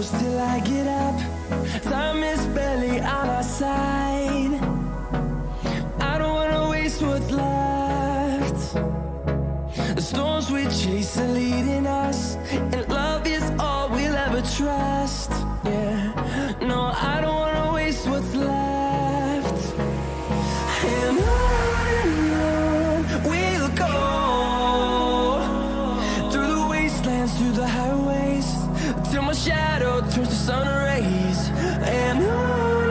close till I get up. Time is barely on our side. I don't wanna waste what's left. The storms we chase are leading us, and love is all we'll ever trust. Yeah, no, I don't wanna waste what's left. And on we'll go, through the wastelands, through the highways, till my shadow turns to sun rays. And on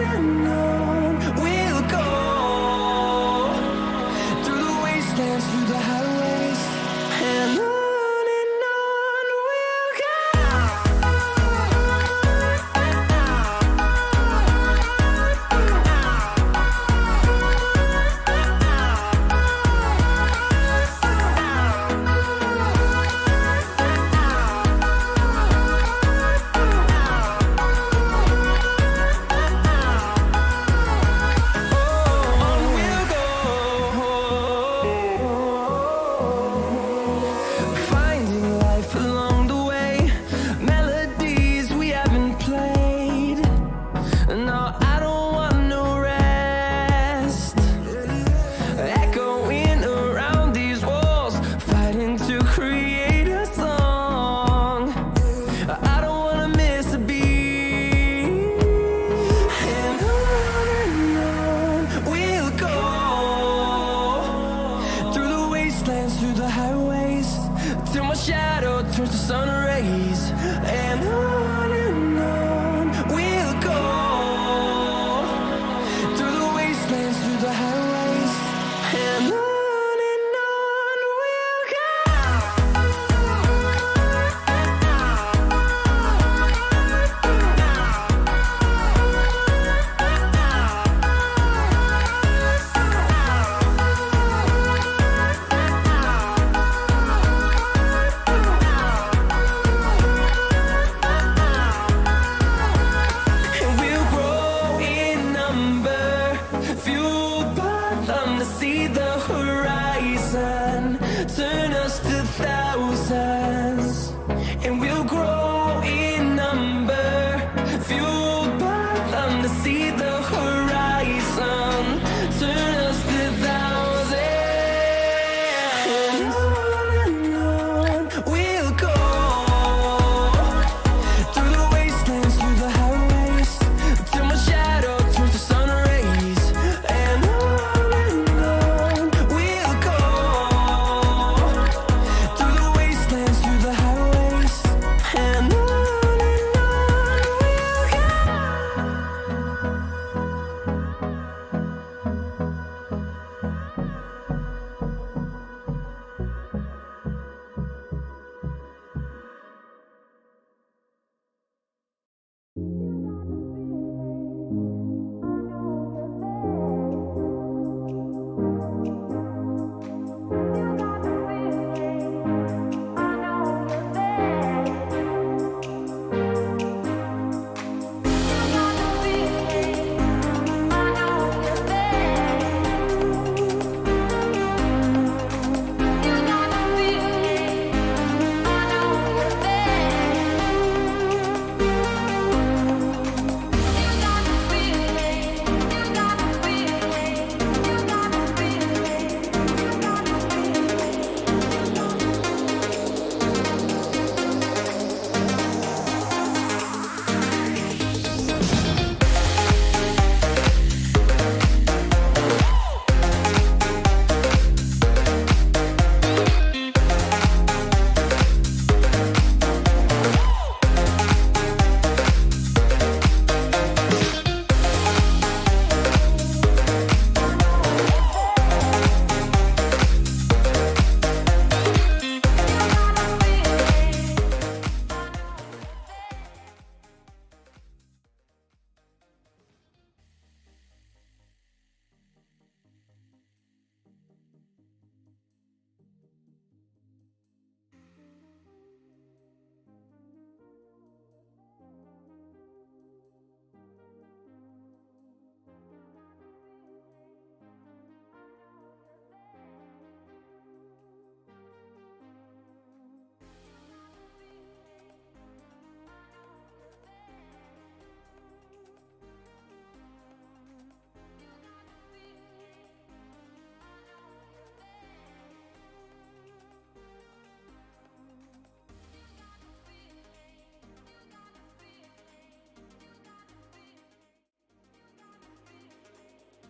we'll go, through the wastelands, through the highways, and on we'll go. Finding life along the way, melodies we haven't played. No, I don't want no rest. Echoing around these walls, fighting to create a song. I don't wanna miss a beat. And on we'll go, through the wastelands, through the highways, till my shadow turns to sun rays. And on we'll go, through the wastelands, through the highways, and on we'll go.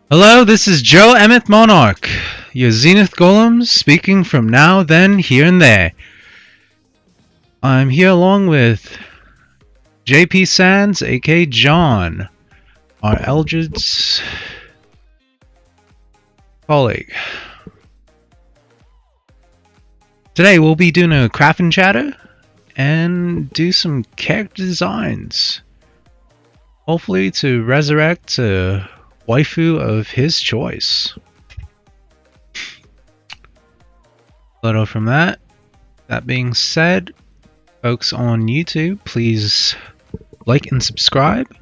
Hello, this is Joemet Monarch, your Zenith Golem, speaking from now, then, here, and there. I'm here along with JP Sands, aka John, our Eldred's colleague. Today we'll be doing a Craft&Chatter and do some character designs. Hopefully to resurrect a waifu of his choice. Little from that. That being said, folks on YouTube, please like and subscribe,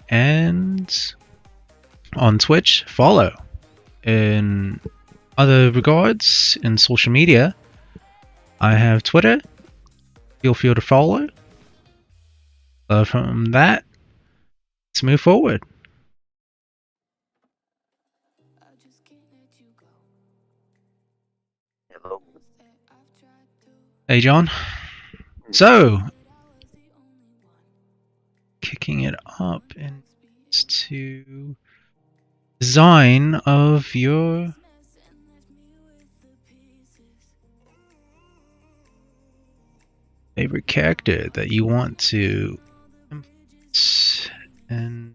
and on Twitch, follow. In other regards, in social media, I have Twitter. Feel free to follow. From that, let's move forward. Hello. Hey, John. So, kicking it up into design of your favorite character that you want to implement and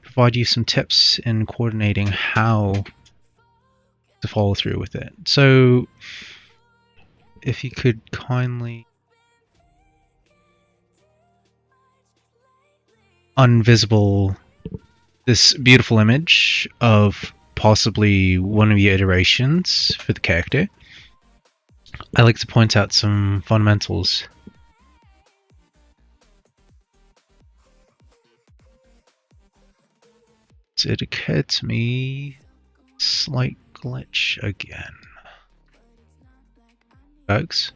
provide you some tips in coordinating how to follow through with it. So, if you could kindly unvisible this beautiful image of possibly one of your iterations for the character, I like to point out some fundamentals. It occurred to me, slight glitch again. Folks.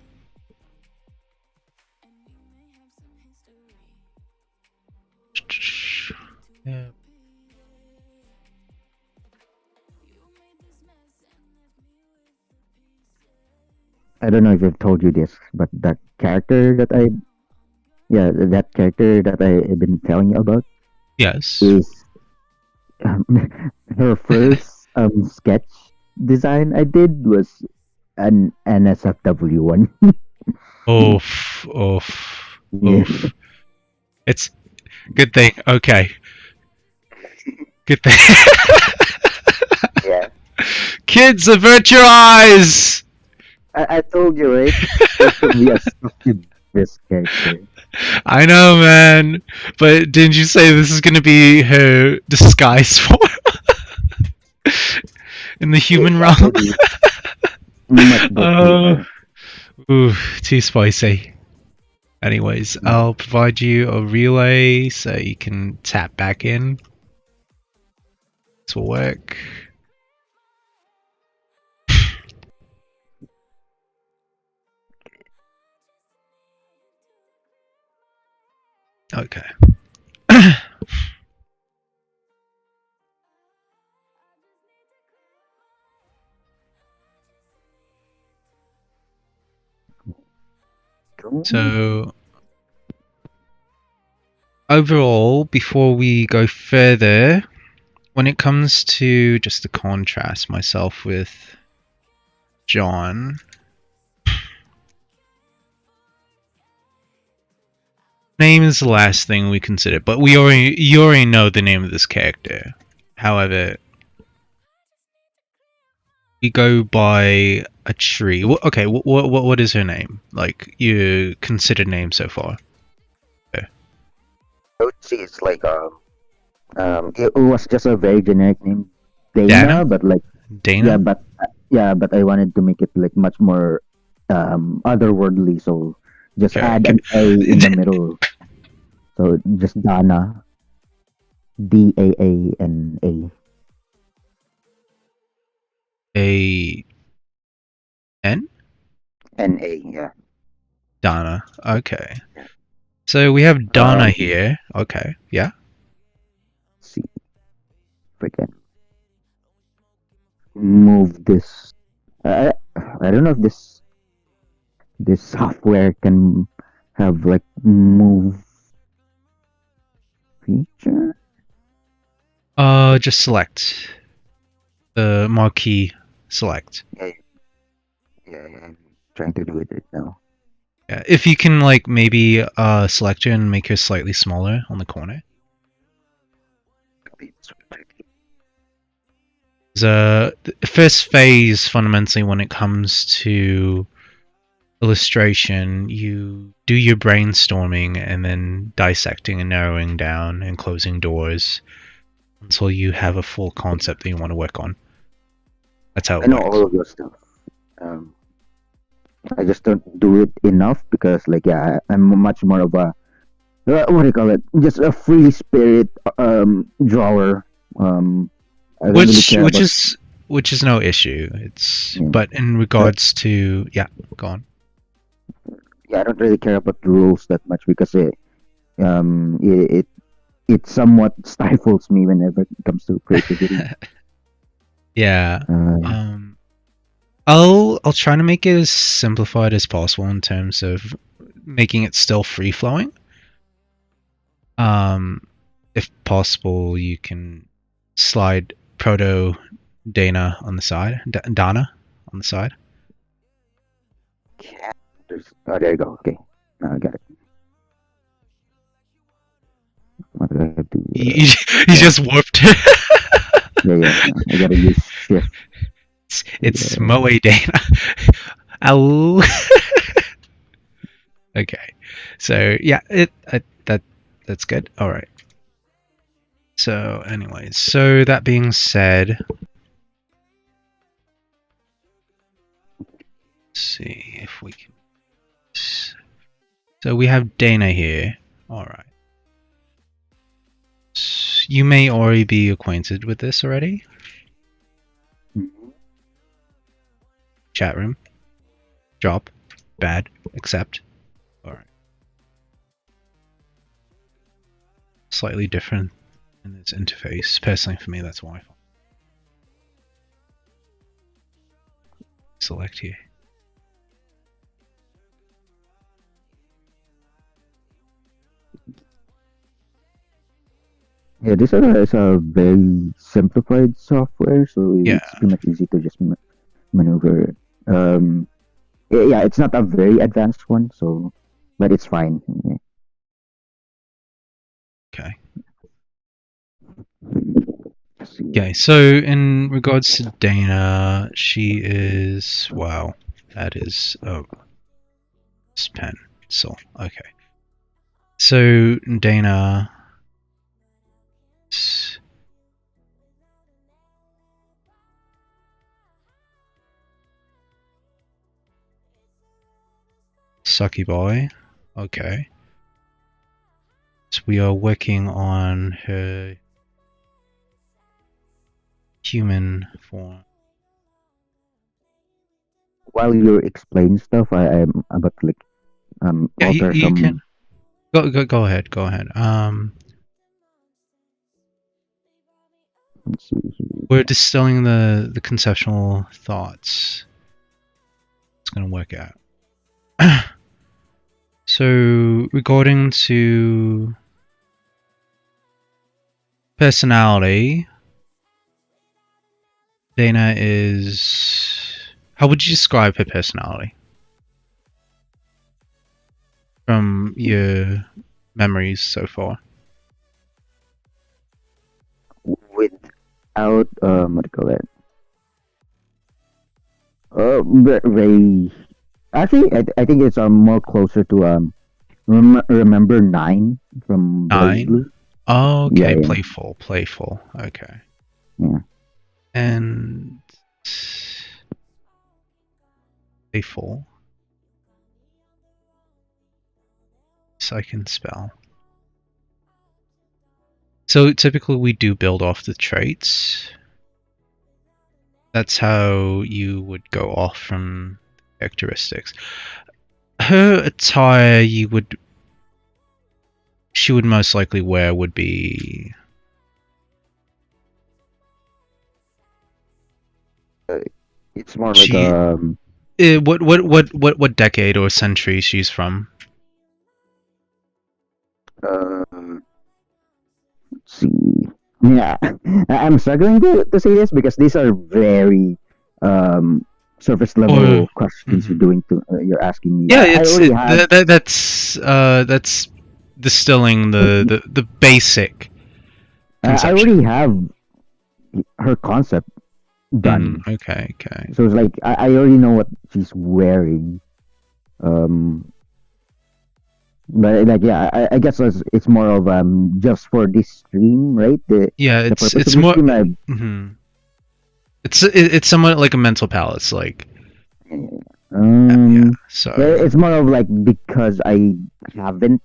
Yeah. I don't know if I've told you this, but that character that I've been telling you about Yes. is um, her first sketch design I did was an NSFW one. Oof. Yeah. It's good thing. Okay. Good thing. Yeah. Kids, avert your eyes! I told you, right? There should be a stupid this character. I know, man. But didn't you say this is gonna be her disguise form? In the human realm? Much Oh. Ooh, too spicy. Anyways, I'll provide you a relay so you can tap back in. This will work. Okay. So, overall, before we go further, when it comes to just to contrast myself with John, name is the last thing we consider, but you already know the name of this character. However, we go by a tree. Okay, what is her name? Like your considered name so far? I would say it's like it was just a very generic name, Dana. But like Dana. but I wanted to make it like much more otherworldly, so just add an A in the middle. So just Dana, DAANA. A-N? NA, yeah. Dana. Okay. So we have Dana here. Okay, yeah. Let's see if I can move this. I don't know if this software can have like move feature. Just select the marquee. Select. Yeah, I'm trying to do it right now. Yeah, if you can like maybe select her and make her slightly smaller on the corner. The first phase, fundamentally, when it comes to illustration, you do your brainstorming and then dissecting and narrowing down and closing doors until you have a full concept that you want to work on. That's how it I know works. all of those stuff. I just don't do it enough because, like, yeah, I'm much more of a what do you call it? Just a free spirit drawer. I don't really care about, Which is no issue. It's Yeah. but in regards to go on. yeah, I don't really care about the rules that much because it somewhat stifles me whenever it comes to creativity. Yeah. Uh, I'll try to make it as simplified as possible in terms of making it still free flowing. If possible, you can slide Proto Dana on the side, Dana on the side. oh, there you go. Okay, now I got it. What do I have to? You just warped. Yeah. I gotta use shift. It's Moe Dana. Ow. Okay, so yeah, that's good. All right. So, anyways, so that being said, let's see if we can. So we have Dana here. All right. You may already be acquainted with this already. Chat room. Drop. Bad. Accept. Alright. Slightly different in its interface. Personally, for me, that's Wi-Fi. Select here. Yeah, this is a very simplified software, so Yeah. it's pretty much easy to just maneuver. Yeah, it's not a very advanced one, so but it's fine. Yeah. Okay. Okay, so in regards to Dana, she is wow. That is this pen. So okay. So Dana. Sucky boy. Okay. So we are working on her human form. While you explain stuff, I'm about to like Yeah, alter you some. can go ahead. Go ahead. Let's see here. We're distilling the conceptual thoughts. It's gonna work out. So regarding to personality, Dana is. How would you describe her personality? From your memories so far. Without what do you call it? Very. Actually, I think it's more closer to remember 9 from Blaze 9? Blue. Oh, okay, Yeah. playful. Okay. Yeah. And playful. So I can spell. So typically we do build off the traits. That's how you would go off from characteristics. Her attire she would most likely wear would be It's more like what decade or century she's from? let's see. Yeah, I'm struggling to say this because these are very surface Or level questions mhm. you're asking me. Yeah, I already have. that's distilling the basic I conception. already have her concept done. Okay. So it's like I already know what she's wearing. Um, but like yeah, I guess it's more of just for this stream, right? Yeah, The purpose of it's the more. stream. Mhm. It's somewhat like a mental palace. Like yeah. Um, So it's more of like because I haven't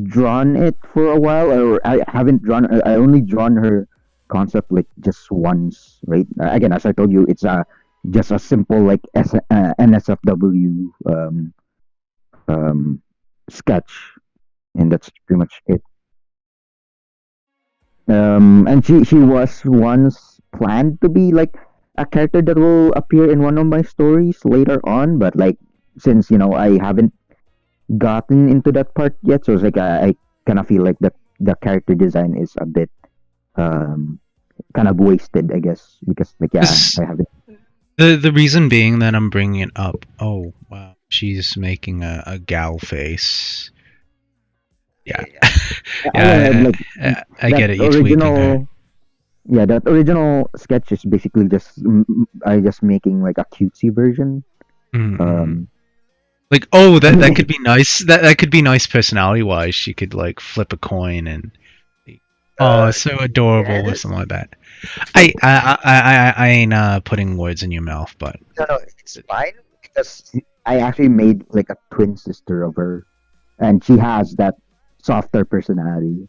drawn it for a while, or I haven't drawn. I only drawn her concept like just once, right? Again, as I told you, it's just a simple like NSFW um sketch, and that's pretty much it. And she was once planned to be like a character that will appear in one of my stories later on, but like since I haven't gotten into that part yet, so it's like I kind of feel like the character design is a bit um kind of wasted, I guess, because like yeah, this I haven't. the reason being that I'm bringing it up. Oh wow, she's making a gal face. Yeah, Again, yeah. like I that get it. You tweaking her. original, yeah, that original sketch is basically just I just making like a cutesy version. Mm-hmm. Um, Like, oh, that could be nice. That could be nice personality wise. She could like flip a coin and oh, so adorable or yes. something like that. I ain't putting words in your mouth, but No, it's fine because I actually made like a twin sister of her, and she has that softer personality.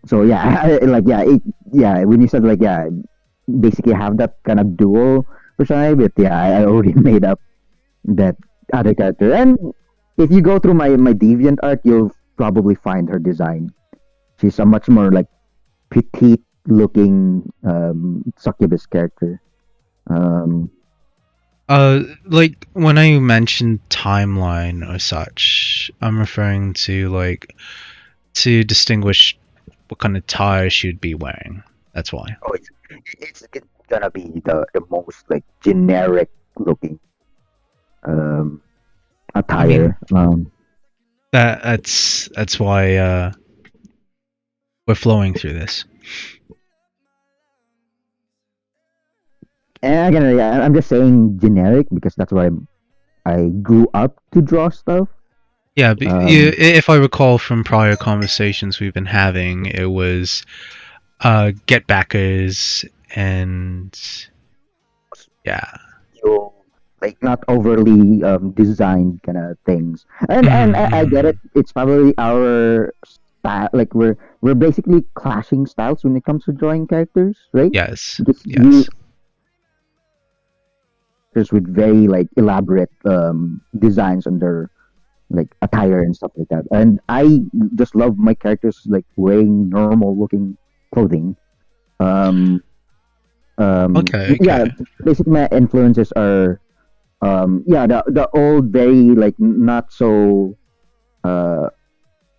So yeah, like yeah, when you said like yeah, basically have that kind of dual personality, but yeah, I already made up that other character. And if you go through my deviant art, you'll probably find her design. She's a much more like petite looking succubus character. Um, like when I mentioned timeline or such, I'm referring to like to distinguish what kind of attire she'd be wearing. That's why. oh, it's gonna be the most like generic looking um, I mean, attire. that's why we're flowing through this. And again, yeah, I'm just saying generic because that's what I grew up to draw stuff. Yeah, Um, if I recall from prior conversations we've been having, it was get backers and yeah. you like not overly designed kind of things, and I get it. It's probably our style. Like we're basically clashing styles when it comes to drawing characters, right? Yes, Because you yes. there's with very like elaborate designs on their like attire and stuff like that. And I just love my characters like wearing normal looking clothing. Um, Okay. yeah, basically my influences are yeah the old very like not so uh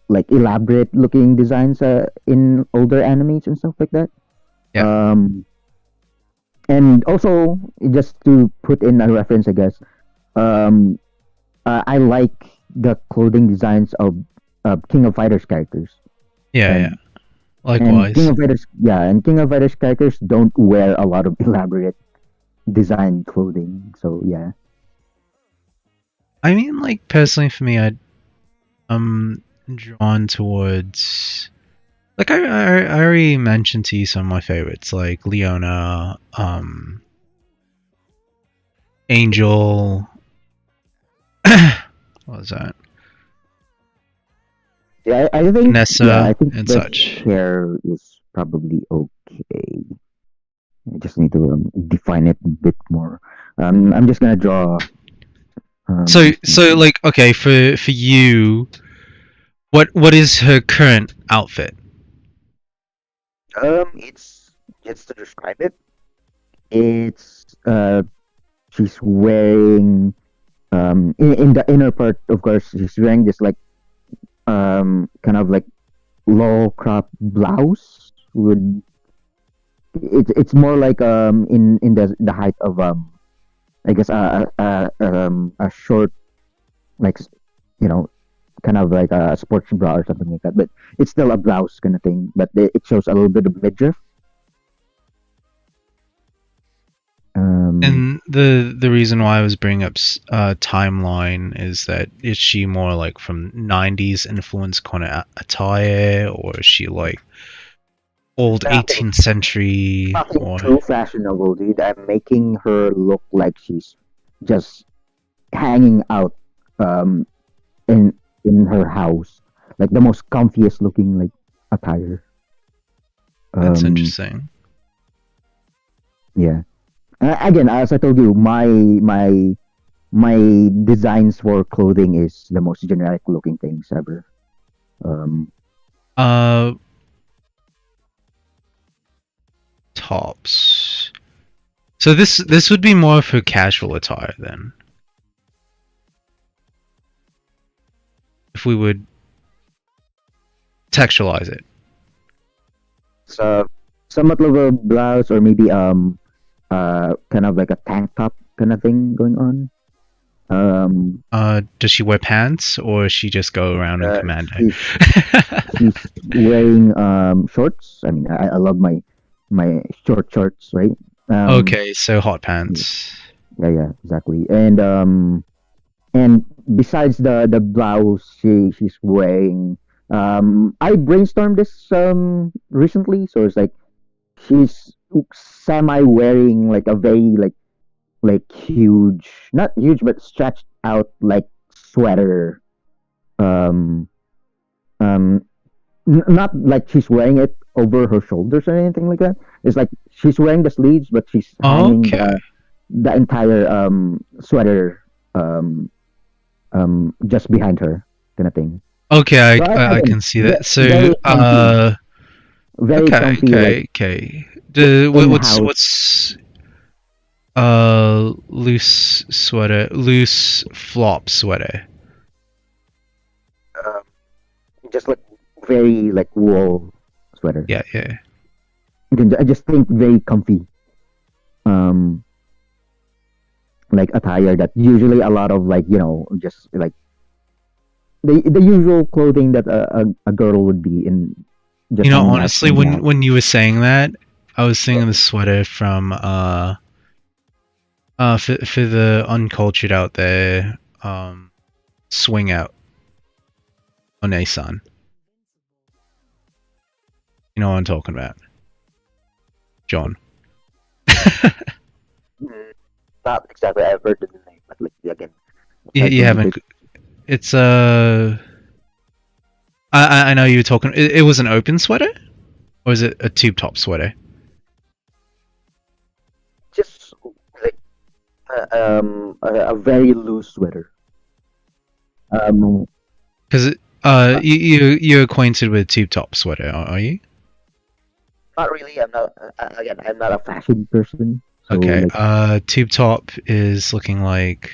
like elaborate looking designs in older animes and stuff like that. Yeah. And also just to put in a reference, I guess. Um, I like the clothing designs of King of Fighters characters. Yeah. And King Likewise. of Fighters, yeah, and King of Fighters characters don't wear a lot of elaborate designed clothing. So yeah. I mean, like personally for me, I'm drawn towards like I already mentioned to you some of my favorites, like Leona, Angel. What was that? Yeah, I think yeah, I Vanessa think and the such. hair is probably okay. I just need to define it a bit more. I'm just gonna draw. So like okay for you, what is her current outfit? It's just to describe it. It's she's wearing in the inner part, of course, she's wearing this like kind of like low crop blouse would it's more like in the height of I guess a short like you know kind of like a sports bra or something like that, but it's still a blouse kind of thing, but it shows a little bit of midriff. And the reason why I was bringing up timeline is that is she more like from 90s influence kind of attire, or is she like old Nothing. 18th century? Nothing Or too fashionable, dude. I'm making her look like she's just hanging out um in her house, like the most comfiest looking like attire. that's Um, interesting. yeah. Again, as I told you, my designs for clothing is the most generic looking things ever. Uh, tops. So this would be more for casual attire then. If we would textualize it. So somewhat of a blouse or maybe kind of like a tank top kind of thing going on. Does she wear pants, or does she just go around in commando? She's wearing shorts. I mean, I love my short shorts, right? Okay, so hot pants. Yeah, exactly. And besides the blouse she's wearing, I brainstormed this recently, so it's like she's semi wearing like a very like huge, not huge but stretched out like sweater. Um, um, not like she's wearing it over her shoulders or anything like that. It's like she's wearing the sleeves, but she's hanging Okay. the entire sweater just behind her kind of thing. Okay, So I again, can see that. So, very comfy, very okay, comfy, like okay. in What's house, loose sweater, loose flop sweater? um, just like very like wool sweater. Yeah. I just think very comfy. Um, like attire that usually a lot of like just like the usual clothing that a girl would be in. Just You know, hanging out honestly, in the house. when you were saying that, I was thinking the sweater from for the uncultured out there, swing out on Asan. You know what I'm talking about, John. Not exactly. I've heard the name, but like again, You haven't. It's I know you were talking. It was an open sweater, or is it a tube top sweater? just like a very loose sweater. Because you're acquainted with tube top sweater, are you? Not really. I'm not. Again, I'm not a fashion person. So Okay. like, Tube top is looking like.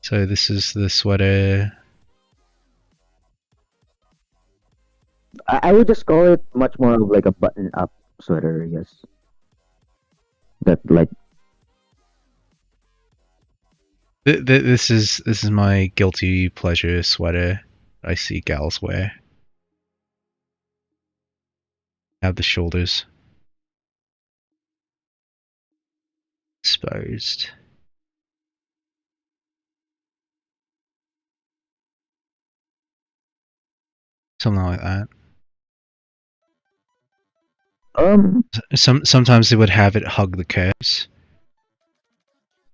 So this is the sweater. I would just call it much more of like a button-up sweater. Yes. That like This is my guilty pleasure sweater. I see gals wear. Have the shoulders exposed. Something like that. Sometimes they would have it hug the curves.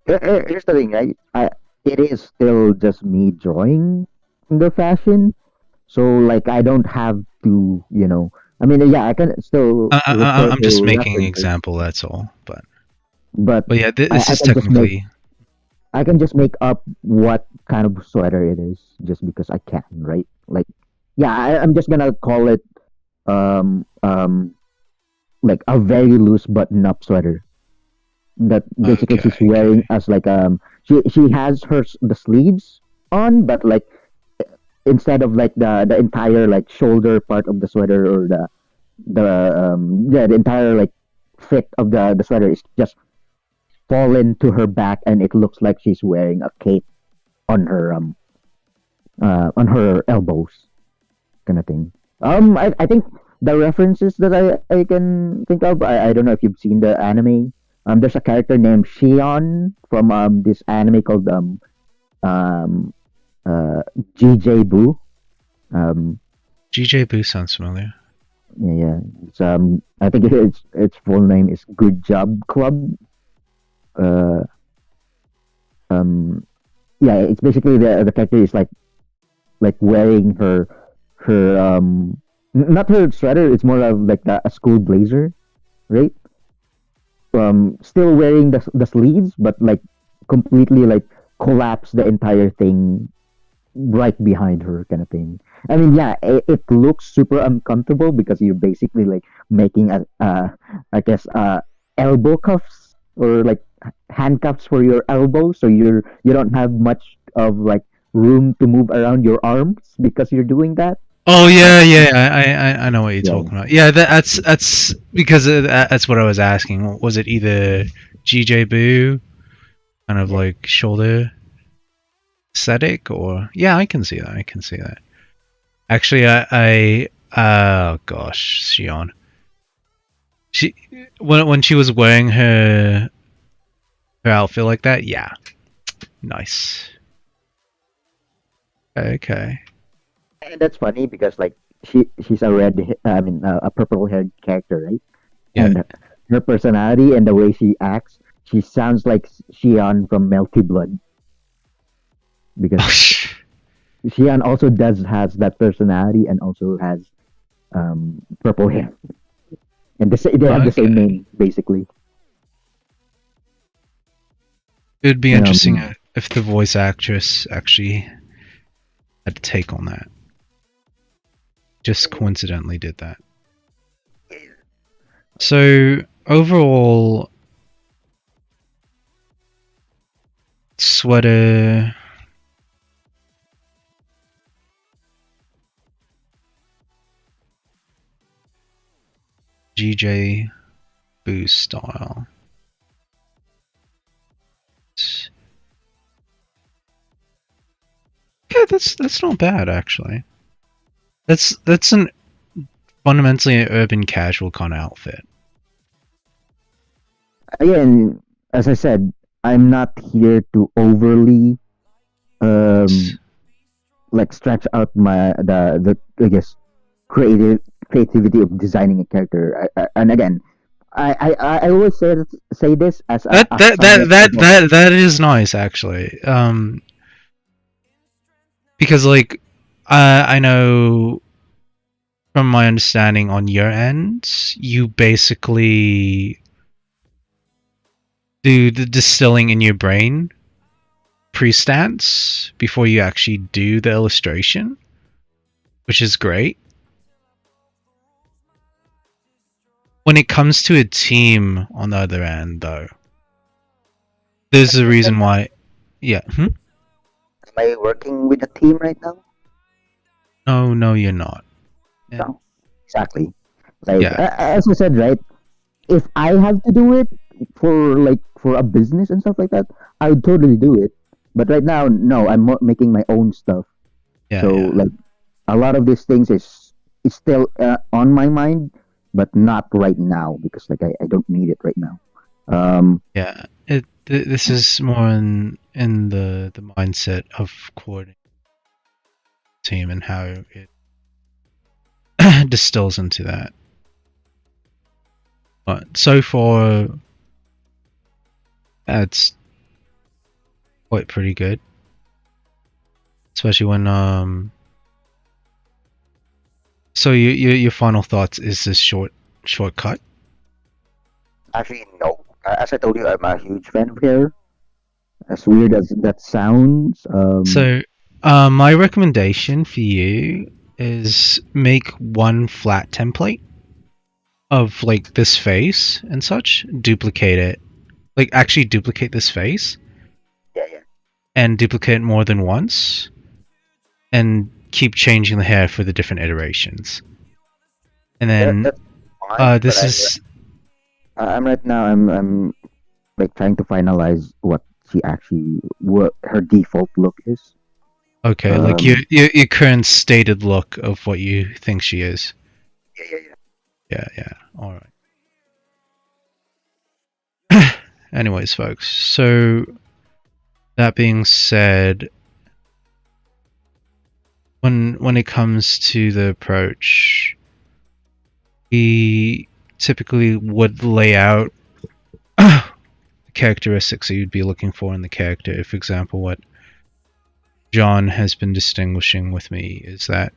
here's the thing, right? It is still just me drawing the fashion, so like I don't have to, I mean, yeah, I can still refer I'm just to making an references, example. That's all. But but yeah, this I is can just make technically. I can just make up what kind of sweater it is just because I can, right? Like, yeah, I'm just gonna call it um um like a very loose button-up sweater that basically she's Okay. wearing as like she has the sleeves on, but like instead of like the entire like shoulder part of the sweater, or the entire like fit of the sweater is just fallen to her back, and it looks like she's wearing a cape on her elbows, kind of thing. I think the references that I can think of, I don't know if you've seen the anime. There's a character named Shion from this anime called um GJ Boo. GJ Boo sounds familiar. Yeah. It's I think its full name is Good Job Club. Uh, yeah, it's basically the character is like wearing her not her sweater. It's more of like a school blazer, right? Still wearing the sleeves, but like completely like collapse the entire thing right behind her, kind of thing. I mean, yeah, it looks super uncomfortable because you're basically like making I guess elbow cuffs, or like handcuffs for your elbows, so you don't have much of like room to move around your arms because you're doing that. Oh yeah. I know what you're Yeah. talking about. Yeah, that's because that's what I was asking. Was it either GJ Boo, kind of like shoulder aesthetic, or yeah, I can see that. I can see that. Actually, I oh gosh, Shion. She when she was wearing her outfit like that, yeah, nice. Okay. And that's funny because like she's a a purple haired character, right? Yeah. And her personality and the way she acts, she sounds like Xian from Melty Blood, because Xian also has that personality and also has purple hair, and they have the same name basically. It'd be And, interesting if the voice actress actually had a take on that. Just coincidentally did that. So overall, sweater. GJ Boo style. Yeah, that's not bad actually. That's an fundamentally an urban casual kind of outfit. again, as I said, I'm not here to overly um like stretch out the I guess creativity of designing a character. And again, I always say this as That is nice actually. Because like I know from my understanding on your end, you basically do the distilling in your brain pre-stance before you actually do the illustration, which is great. When it comes to a team on the other end, though, there's a reason why. Yeah. Am I working with a team right now? No, you're not. Yeah. No, exactly. Like Yeah. as I said, right? If I have to do it for a business and stuff like that, I would totally do it. But right now, no, I'm making my own stuff. Yeah. So yeah. like a lot of these things is still on my mind, but not right now because like I don't need it right now. Yeah. This is more in the mindset of coordinating team and how it distills into that. But so far, it's quite pretty good, especially when So your final thoughts is this shortcut? Actually, no. As I told you, I'm a huge fan of hair. As weird as that sounds, So, my recommendation for you is make one flat template of like this face and such. Duplicate it, like actually duplicate this face, yeah. and duplicate it more than once, and keep changing the hair for the different iterations. And then That's fine, this but is I'm right now. I'm like trying to finalize what her default look is. okay, like your current stated look of what you think she is. Yeah. All right. Anyways, folks. So that being said, when it comes to the approach, we typically would lay out the characteristics that you'd be looking for in the character. For example, what John has been distinguishing with me is that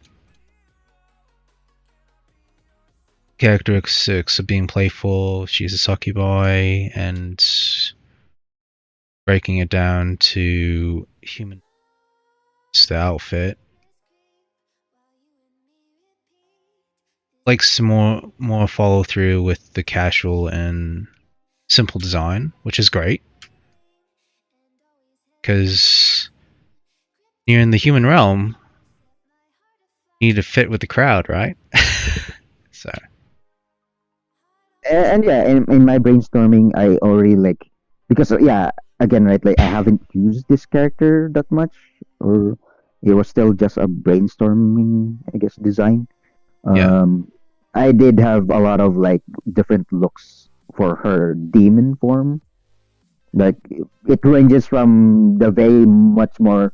characteristics of being playful, she's a succubi, and breaking it down to human, the outfit. Likes to more follow through with the casual and simple design, which is great. Because you're in the human realm, you need to fit with the crowd, right? So. And yeah, in my brainstorming, I already because again, right, like I haven't used this character that much, or it was still just a brainstorming, I guess, design. Yeah. I did have a lot of different looks for her demon form. Like it ranges from the very much more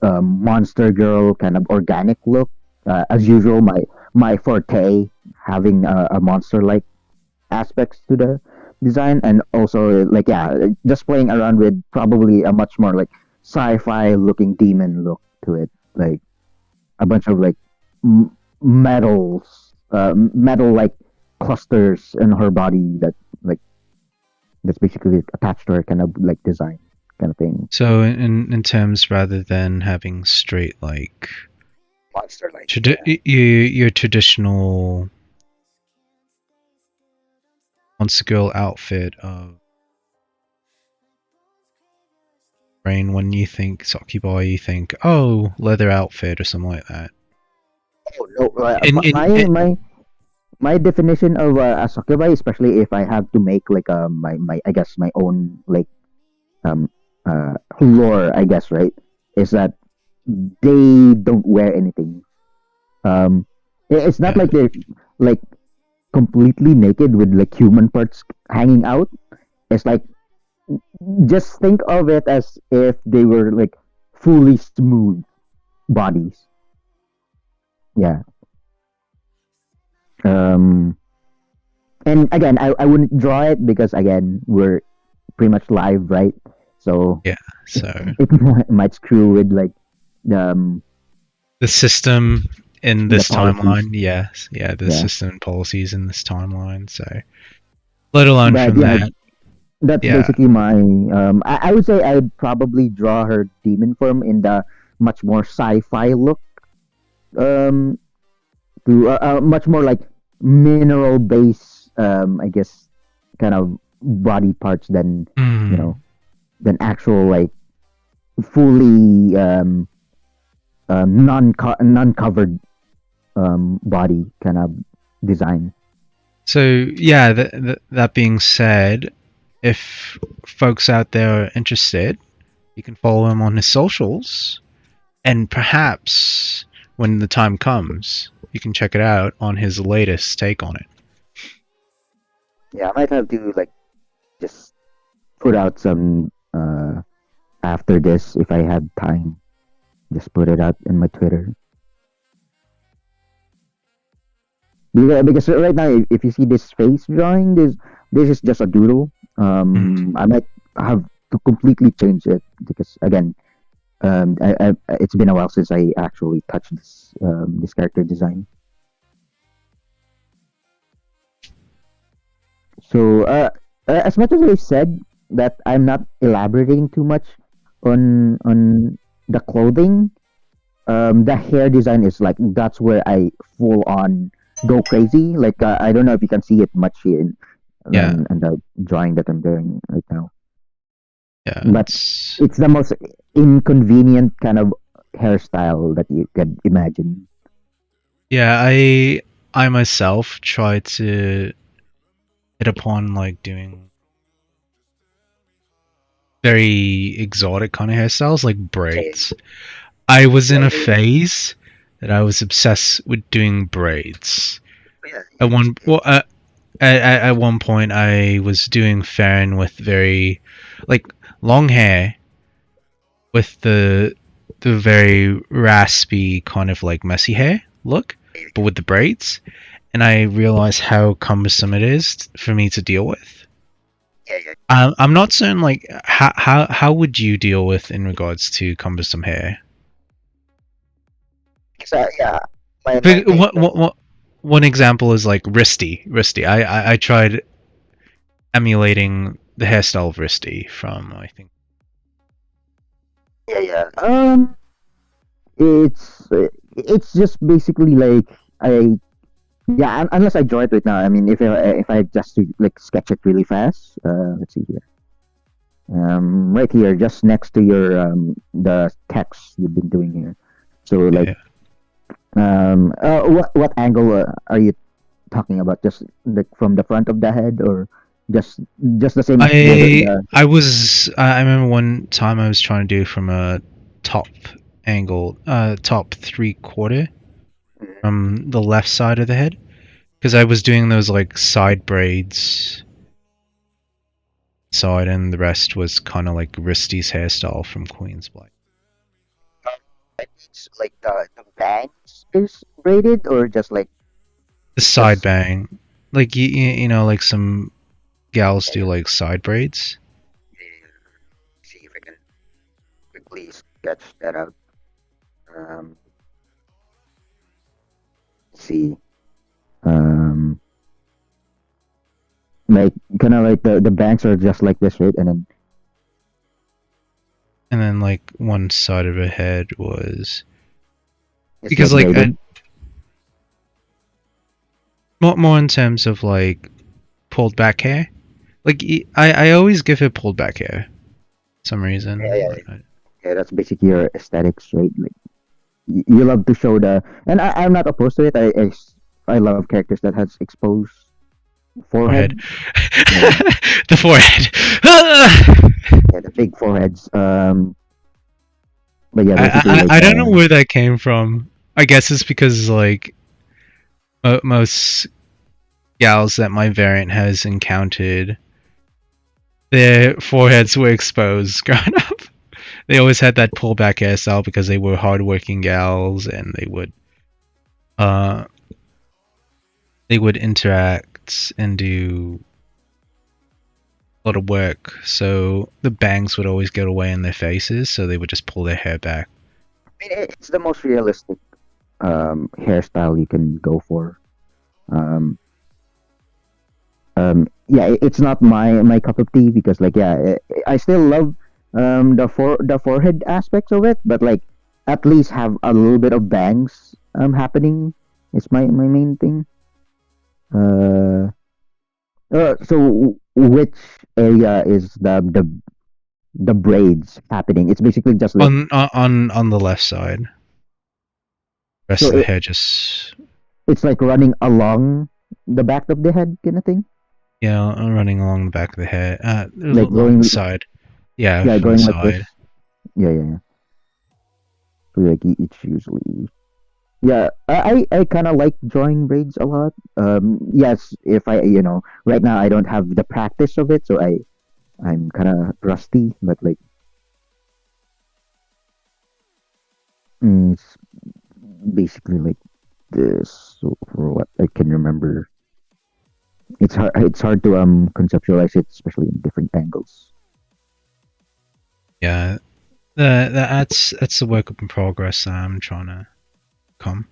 monster girl kind of organic look, as usual. My forte having a monster like aspects to the design, and also just playing around with probably a much more sci-fi looking demon look to it, like a bunch of metal clusters in her body that's basically attached to her kind of design kind of thing. So in terms, rather than having straight Monster your traditional monster girl outfit of brain, when you think succubi, you think leather outfit or something like that. Oh no! My definition of a succubi, especially if I have to make my I guess my own lore, I guess, right, is that they don't wear anything. It's not like they're completely naked with human parts hanging out. It's just think of it as if they were fully smooth bodies. Yeah. And again, I wouldn't draw it because again we're pretty much live, right? So yeah, so it might screw with the system in this timeline. Yes, the system and policies in this timeline. So let alone from that. That's basically my. I would say I'd probably draw her demon form in the much more sci-fi look. To much more mineral base, I guess, kind of body parts than than actual fully non-covered body kind of design. So yeah, that being said, if folks out there are interested, you can follow him on his socials, and perhaps when the time comes, you can check it out on his latest take on it. Yeah, I might have to just put out some after this if I had time. Just put it out in my Twitter. Because right now, if you see this face drawing, this is just a doodle. I might have to completely change it because again, it's been a while since I actually touched this character design. So as much as I said that I'm not elaborating too much on the clothing, the hair design is that's where I full on go crazy. I don't know if you can see it much here in the drawing that I'm doing right now. Yeah, but it's the most inconvenient kind of hairstyle that you could imagine. Yeah, I myself tried to hit upon like doing very exotic kind of hairstyles like braids. I was in a phase that I was obsessed with doing braids. Yeah, At one well, at one point, I was doing Farron with very like long hair with the very raspy kind of like messy hair look, but with the braids, and I realized how cumbersome it is for me to deal with. yeah. I'm not certain like how would you deal with in regards to cumbersome hair? So yeah, my Like, main one example is like Risty. I tried emulating the hairstyle of Risty from I think. yeah. It's just basically like I yeah. Unless I draw it right now. I mean, if I just to, like sketch it really fast. Let's see here. Right here, just next to your the text you've been doing here. So like Yeah. what angle are you talking about? Just like from the front of the head, or just the same as I remember one time I was trying to do from a top angle, top 3/4 from the left side of the head, because I was doing those like side braids side, and the rest was kind of like Risty's hairstyle from Queen's Black. It's like the bangs is braided, or just like The side just bang, like you know, like some gals do like side braids. see if I can quickly sketch that out. Um, see, um, like kind of like the bangs are just like this, right? And then And then like one side of her head was it's because not like braided. more in terms of like pulled back hair. Like I always give her pulled back hair, for some reason. Yeah, yeah, that's basically your aesthetics, right? Like you love to show and I'm not opposed to it. I love characters that has exposed Forehead. forehead. Yeah, The forehead. yeah, the big foreheads. But yeah, basically like I don't know where that came from. I guess it's because like most gals that my variant has encountered, their foreheads were exposed growing up. They always had that pullback hairstyle because they were hardworking gals and uh they would interact and do a lot of work. So the bangs would always get away in their faces, so they would just pull their hair back. I mean, it's the most realistic hairstyle you can go for. Um, yeah, it's not my cup of tea because like yeah, I still love the forehead aspects of it, but like at least have a little bit of bangs happening is my main thing. Uh, so which area is the braids happening? It's basically just like On the left side. Rest so of the hair just it's like running along the back of the head kind of thing. running along the back of the hair. Like Along going the side. Yeah, yeah, from the going like this. side. Yeah. So like it's usually yeah. I kind of like drawing braids a lot. Yes, if I right now I don't have the practice of it, so I'm kind of rusty. But like it's basically like this. So for what I can remember, it's hard to conceptualize it, especially in different angles. Yeah. That's the work in progress that I'm trying to come.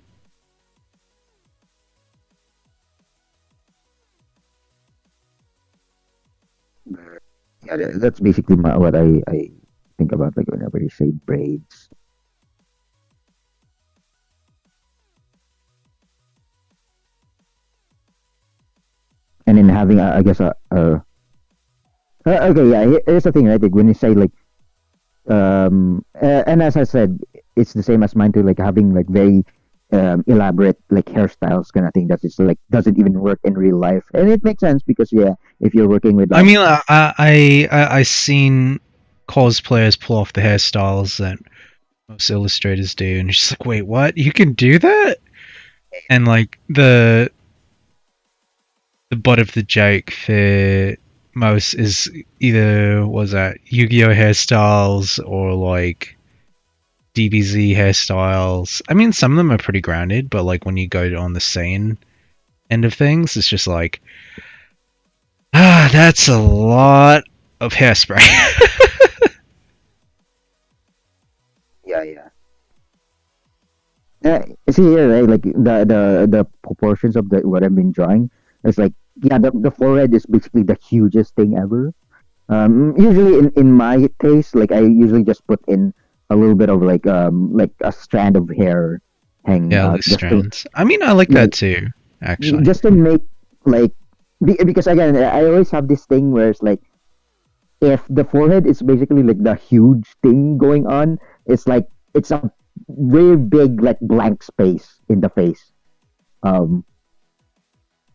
Yeah, that's basically what I think about like whenever you say braids. And then having I guess okay, yeah, here's the thing, right? Like when you say like and as I said, it's the same as mine too. Like having like very elaborate like hairstyles kind of thing that is like doesn't even work in real life, and it makes sense because yeah, if you're working with I mean, I seen cosplayers pull off the hairstyles that most illustrators do, and it's just like, wait, what? You can do that? And like the butt of the joke for most is either was that Yu-Gi-Oh hairstyles or like DBZ hairstyles. I mean, some of them are pretty grounded, but like when you go on the sane end of things, it's just like, that's a lot of hairspray. yeah. See here, right? Like the proportions of the what I've been drawing. It's like yeah, the forehead is basically the hugest thing ever. Usually in my taste, like I usually just put in a little bit of like a strand of hair hanging Yeah, out, loose strands. I mean, I like that too, actually. just to make like because again, I always have this thing where it's like if the forehead is basically like the huge thing going on, it's like it's a very big like blank space in the face. Um,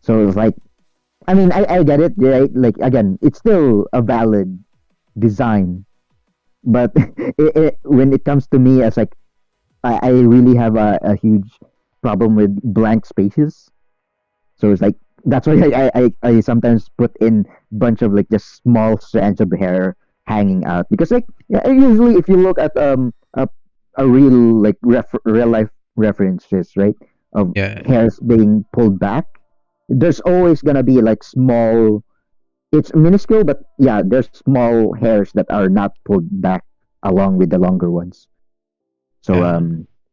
so it's like I mean I get it, right? Like again, it's still a valid design, but when it comes to me as like I really have a huge problem with blank spaces. So it's like that's why I sometimes put in bunch of like just small strands of hair hanging out because like yeah, usually if you look at a real like real life references right of Yeah. hairs being pulled back, there's always gonna be like small. It's minuscule, but yeah, there's small hairs that are not pulled back along with the longer ones. So Yeah.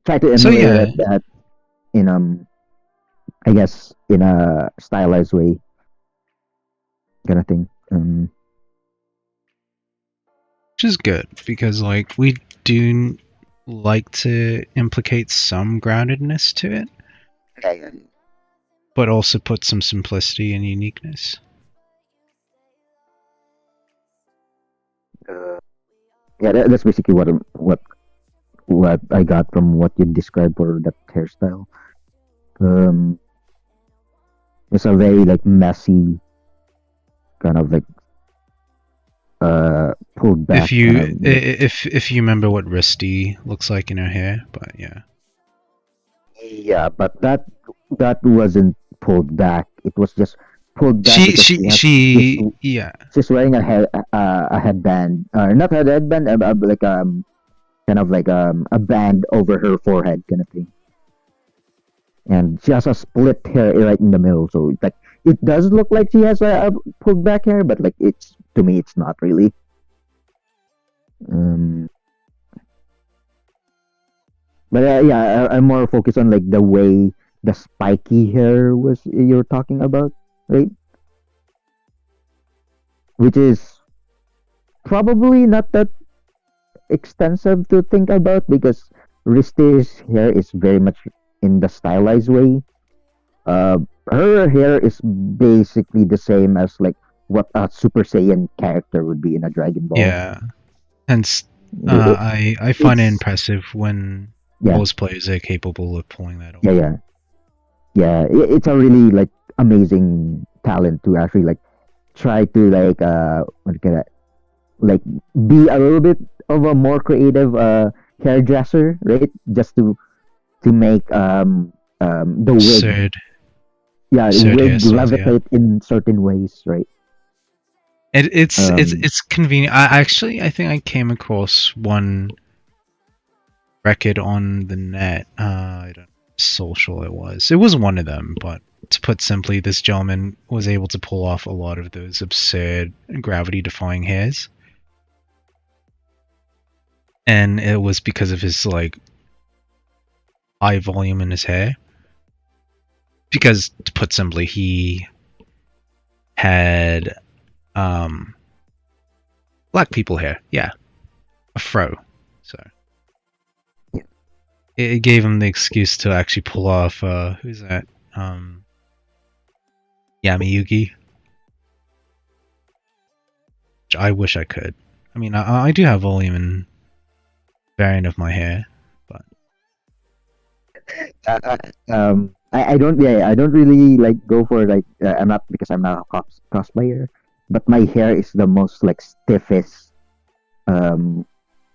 try to So, emulate yeah. that in I guess in a stylized way, kind of thing. Which is good because like we do like to implicate some groundedness to it, but also put some simplicity and uniqueness. Yeah, that's basically what I got from what you described for that hairstyle. Um, it's a very like messy kind of like pulled back. If you kind of, if you remember what Rusty looks like in her hair, but yeah. yeah, but that wasn't pulled back. It was just pulled back because Yeah. she's wearing a headband, not a headband, like kind of like a band over her forehead, kind of thing. And she has a split hair right in the middle, so it's like it does look like she has a pulled back hair, but like it's to me it's not really. But yeah, I'm more focused on like the way the spiky hair was you're talking about, right? Which is probably not that extensive to think about because Riste's hair is very much in the stylized way. Her hair is basically the same as like what a Super Saiyan character would be in a Dragon Ball. Yeah. Hence, I find it impressive when cosplayers are capable of pulling that off. Yeah. It's a really like amazing talent to actually like try to like like be a little bit of a more creative hairdresser, right? Just to make the wig, wig levitate in certain ways, right? It's convenient. I think I came across one record on the net. I don't know how social it was. It was one of them, but to put simply, this gentleman was able to pull off a lot of those absurd gravity-defying hairs. And it was because of his like high volume in his hair. Because to put simply, he had black people hair, a fro. So it gave him the excuse to actually pull off who's that? Yamiyuki. Which I wish I could. I mean, I do have volume and variant of my hair, but I don't, yeah, I don't really like go for like, I'm not, because I'm not a cosplayer, but my hair is the most like stiffest um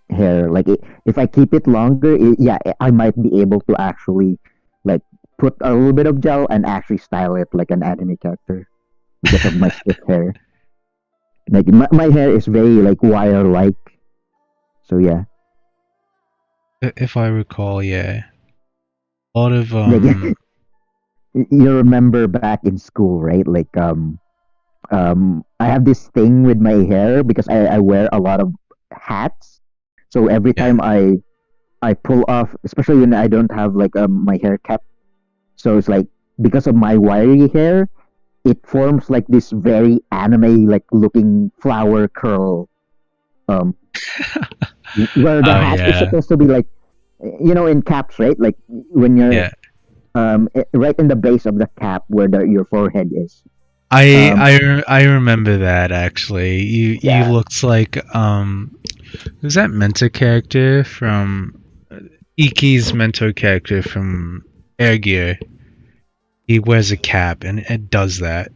hair. Like if I keep it longer, yeah, I might be able to actually like put a little bit of gel and actually style it like an anime character because of my stiff hair. Like my hair is very like wire like. So yeah. If I recall, yeah. A lot of Like you remember back in school, right? Like I have this thing with my hair because I wear a lot of hats. So every yeah. time I pull off, especially when I don't have like my hair kept. So it's like because of my wiry hair, it forms like this very anime like looking flower curl. Um, where the Oh hat is yeah. supposed to be like, in caps, right? Like when you're Yeah. right in the base of the cap where your forehead is. Um, I remember that actually. You yeah, looked like who's that mentor character from Iki's mentor character from Air Gear? He wears a cap and it does that.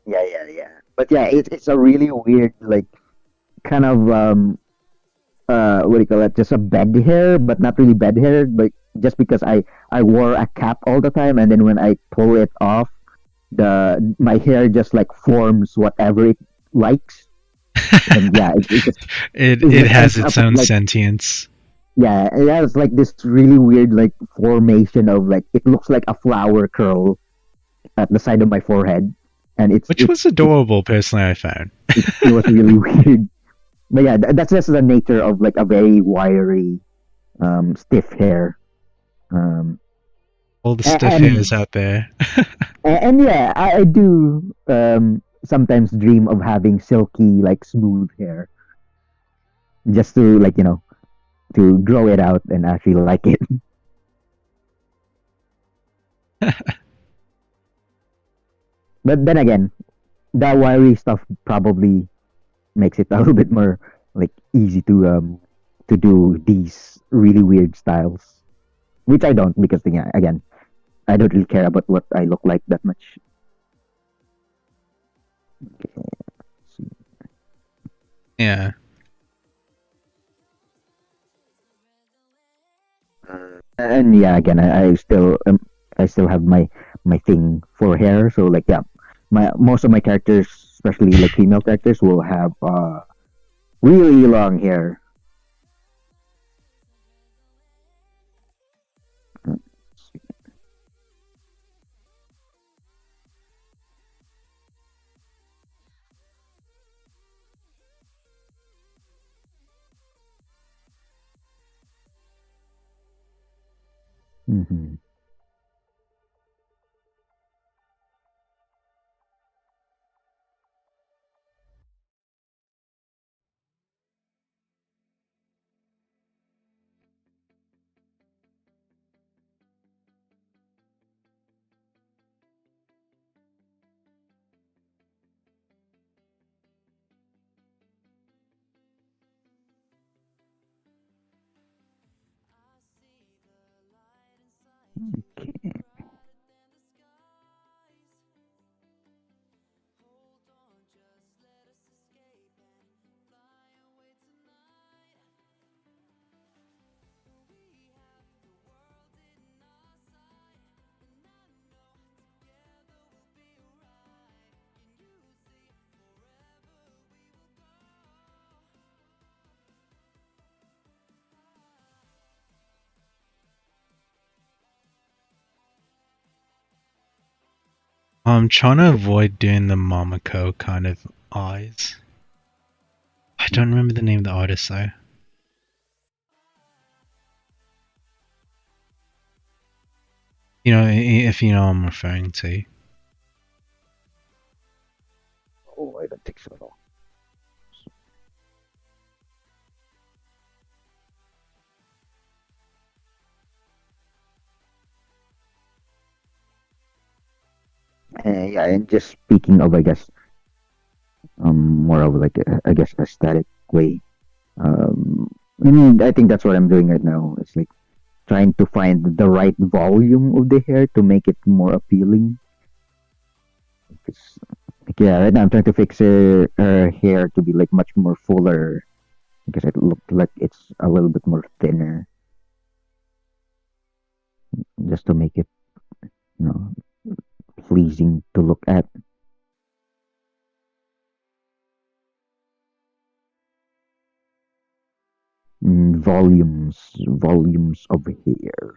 yeah. But yeah, it's a really weird like kind of what do you call it? Just a bed hair, but not really bed hair, but just because I wore a cap all the time, and then when I pull it off, the my hair just like forms whatever it likes, and yeah, it It just has ends up its own like, sentience. yeah, it has like this really weird like formation of like it looks like a flower curl at the side of my forehead, and Which was adorable personally I found. it was really weird. But yeah, that's just the nature of like a very wiry, stiff hair. Um, All the a- stiff and hairs out there. and yeah, I do sometimes dream of having silky, like smooth hair, just to like to grow it out and actually like it. But then again, that wiry stuff probably makes it a little bit more like easy to do these really weird styles, which I don't because yeah, again, I don't really care about what I look like that much. Okay, let's see. Yeah. And yeah, again, I still have my thing for hair. So like yeah, my most of my characters, especially like female characters, will have really long hair. Mm-hmm. Okay. I'm trying to avoid doing the Momoko kind of eyes. I don't remember the name of the artist though. You know, if you know what I'm referring to. Oh, I don't think so at all. Yeah, and just speaking of, I guess, more of like I guess aesthetic way. I mean, I think that's what I'm doing right now. It's like trying to find the right volume of the hair to make it more appealing. Yeah, right now I'm trying to fix her hair to be like much more fuller because it looked like it's a little bit more thinner, just to make it, you know, pleasing to look at. Volumes of hair.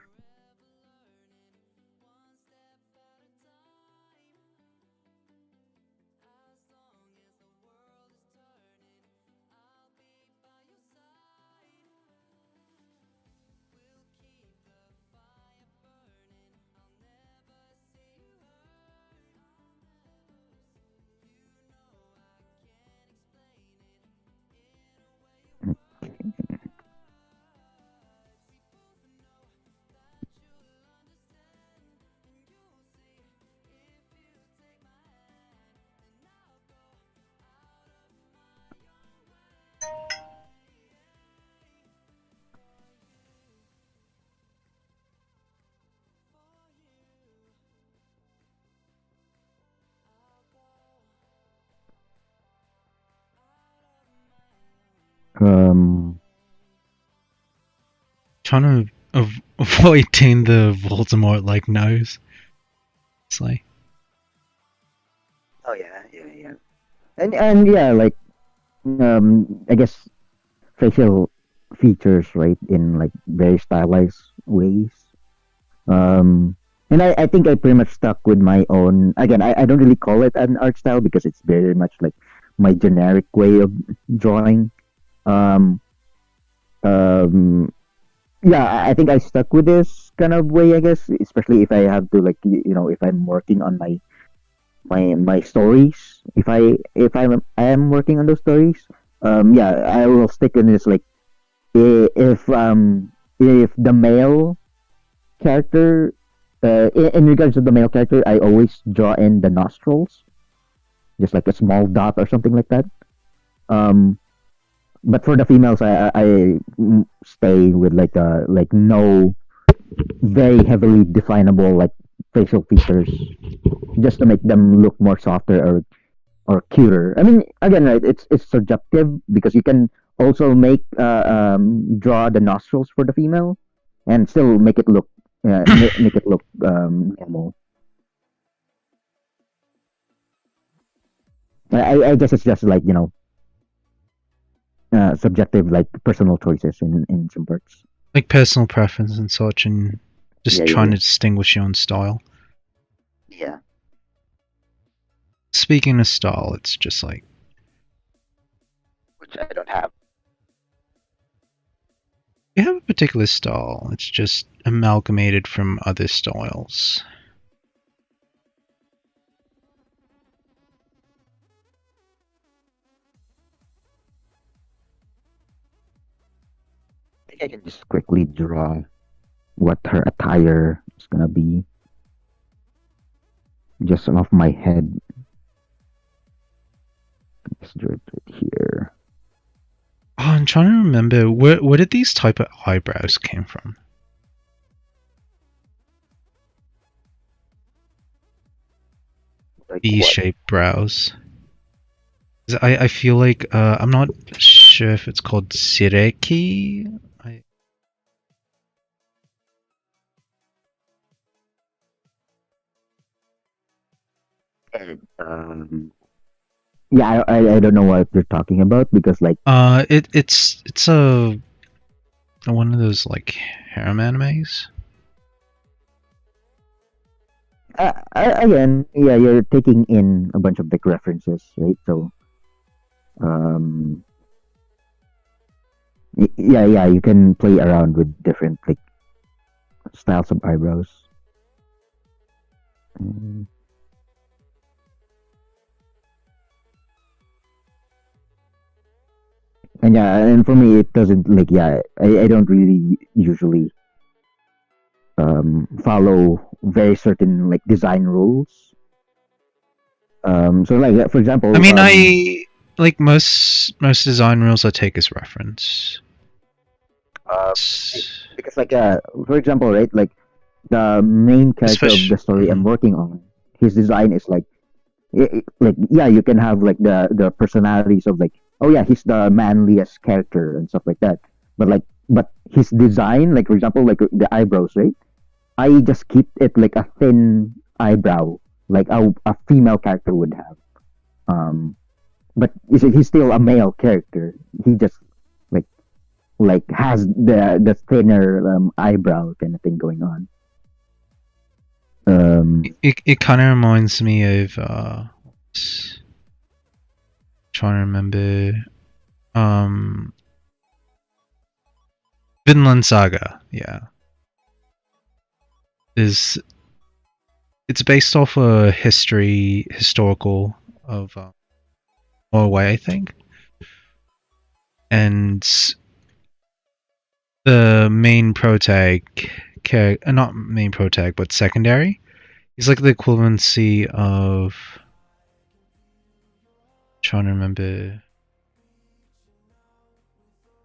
Um, Trying to avoiding the Voldemort like nose. It's like oh yeah. And yeah, like I guess facial features, right, in like very stylized ways. And I think I pretty much stuck with my own. Again, I don't really call it an art style because it's very much like my generic way of drawing. Um, um, yeah, I think I stuck with this kind of way, I guess, especially if I have to like if I'm working on my stories. If I am working on those stories, yeah, I will stick in this like if the male character in regards to the male character, I always draw in the nostrils, just like a small dot or something like that. Um, but for the females, I stay with like no very heavily definable like facial features, just to make them look more softer or cuter. I mean, again, right? It's subjective because you can also make draw the nostrils for the female and still make it look make it look normal. I guess it's just like subjective, like personal choices in some parts. like personal preference and such, and just Yeah, trying yeah, to distinguish your own style. yeah. Speaking of style, it's just like Which I don't have. you have a particular style. It's just amalgamated from other styles. I think I can just quickly draw what her attire is gonna be, just off my head. Let's do it right here. Oh, I'm trying to remember where did these type of eyebrows came from? Like what? V-shaped brows. 'Cause I feel like I'm not sure if it's called sireki. Um, yeah, I don't know what you're talking about because like It's a one of those like harem animes. again, yeah, you're taking in a bunch of big references, right? So um, yeah, you can play around with different like styles of eyebrows. Mm. And yeah, and for me, it doesn't like I don't really usually follow very certain like design rules. So like for example, I mean, I like most design rules I take as reference. Because like for example, right, like the main character of Especially, the story I'm working on, his design is like like yeah, you can have like the personalities of like, oh yeah, he's the manliest character and stuff like that, but his design, like for example, like the eyebrows, right, I just keep it like a thin eyebrow, like a female character would have. um but he's still a male character. He just like has the thinner eyebrow kind of thing going on. it kind of reminds me of trying to remember Vinland Saga. Yeah, is it's based off a historical of Norway, I think, and the main protag, not main protag, but secondary. He's like the equivalency of trying to remember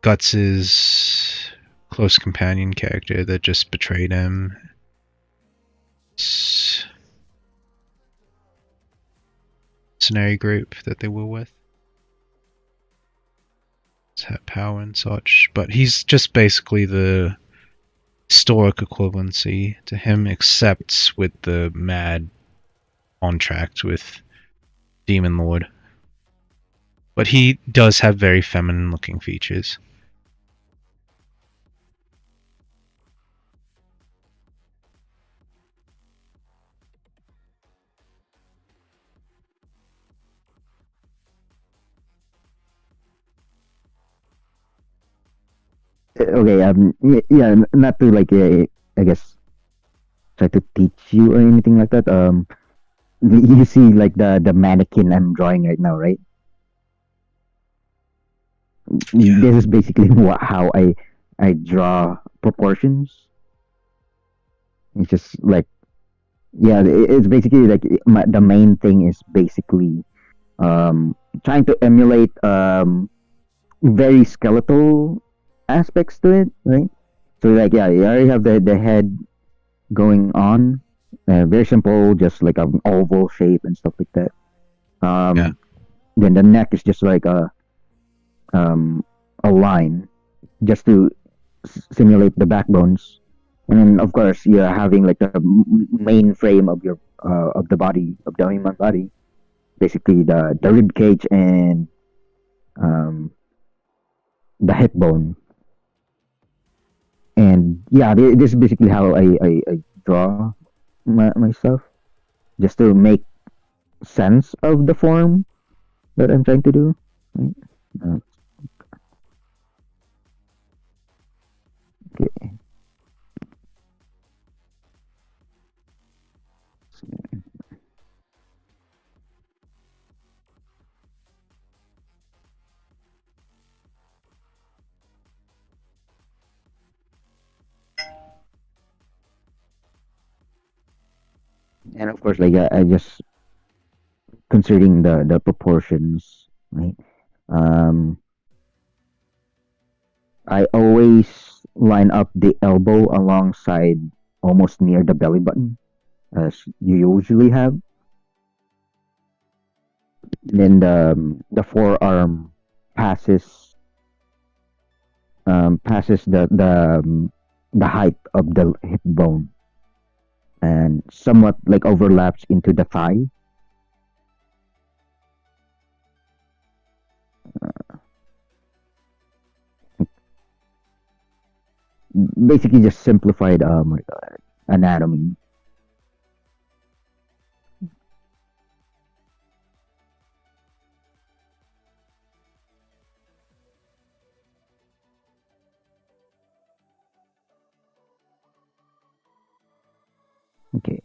Guts's close companion character that just betrayed him. Mercenary group that they were with. Had power and such, but he's just basically the historic equivalency to him, except with the mad contract with Demon Lord. But he does have very feminine looking features. Okay, yeah, not to like I guess try to teach you or anything like that. You see like the mannequin I'm drawing right now, right? Yeah. This is basically how I draw proportions. It's just like yeah, it's basically like the main thing is basically trying to emulate very skeletal aspects to it, right? So like yeah, you already have the head going on, very simple, just like an oval shape and stuff like that. Yeah. Then the neck is just like a line, just to simulate the backbones, and then of course you're having like the main frame of your of the body of the human body, basically the rib cage and um, the hip bone. And yeah, this is basically how I draw myself, just to make sense of the form that I'm trying to do. Right? Uh, okay. And of course, like I just considering the proportions, right? Um, I always line up the elbow alongside almost near the belly button, as you usually have. Then the forearm passes passes the height of the hip bone and somewhat like overlaps into the thigh. Basically, just simplified anatomy. Okay.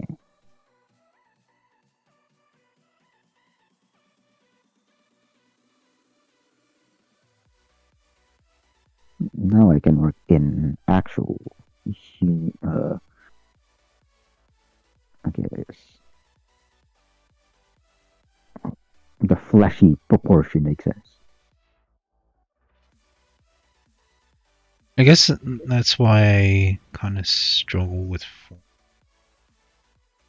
Now I can work in actual okay, the fleshy proportion makes sense. I guess that's why I kind of struggle with form.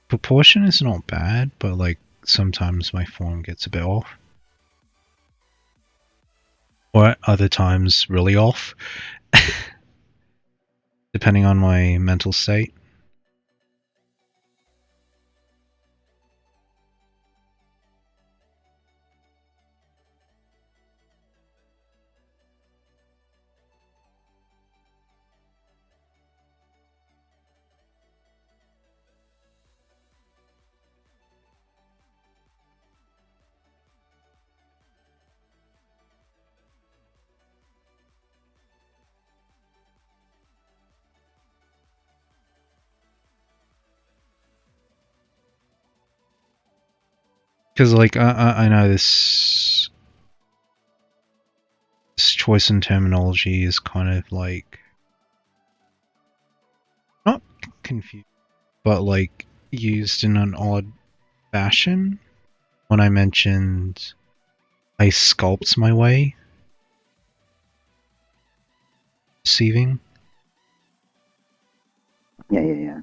Proportion is not bad, but like sometimes my form gets a bit off. Or at other times really off. Depending on my mental state. Because like I know this choice in terminology is kind of like not confused, but like used in an odd fashion. When I mentioned I sculpt my way, receiving. Yeah.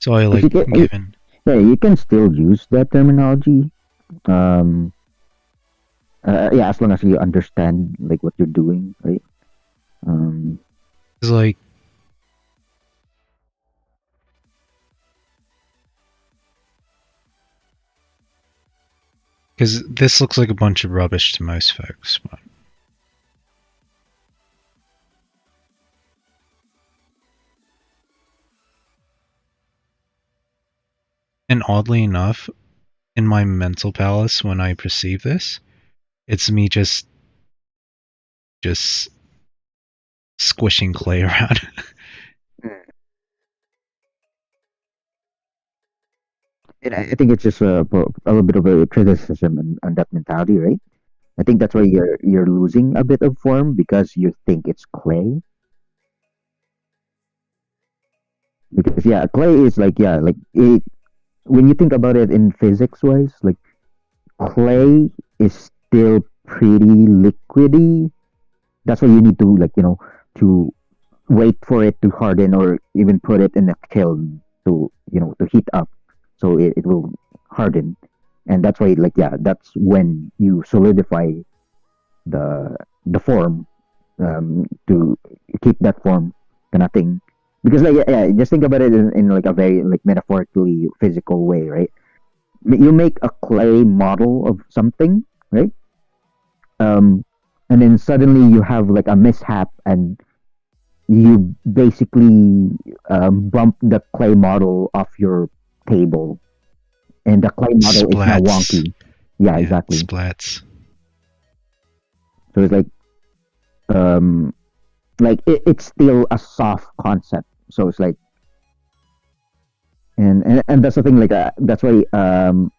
So I 'Cause like you can, given. yeah, you can still use that terminology. Um, yeah, as long as you understand like what you're doing, right? Um, It's like because this looks like a bunch of rubbish to most folks, but and oddly enough, in my mental palace when I perceive this, it's me just squishing clay around. and I think it's just a little bit of a criticism on that mentality, right? I think that's why you're losing a bit of form because you think it's clay. Because yeah, clay is like yeah, like it, when you think about it in physics wise, like clay is still pretty liquidy. That's why you need to like to wait for it to harden or even put it in a kiln to to heat up so it will harden. And that's why like yeah, that's when you solidify the form, to keep that form kind of thing. Because like yeah, just think about it in like a very like metaphorically physical way, right? You make a clay model of something, right? um and then suddenly you have like a mishap and you basically bump the clay model off your table and the clay model is now Splats. wonky. Yeah, Yeah, exactly. splats. So it's um like it's still a soft concept, so it's like and that's the thing like that's why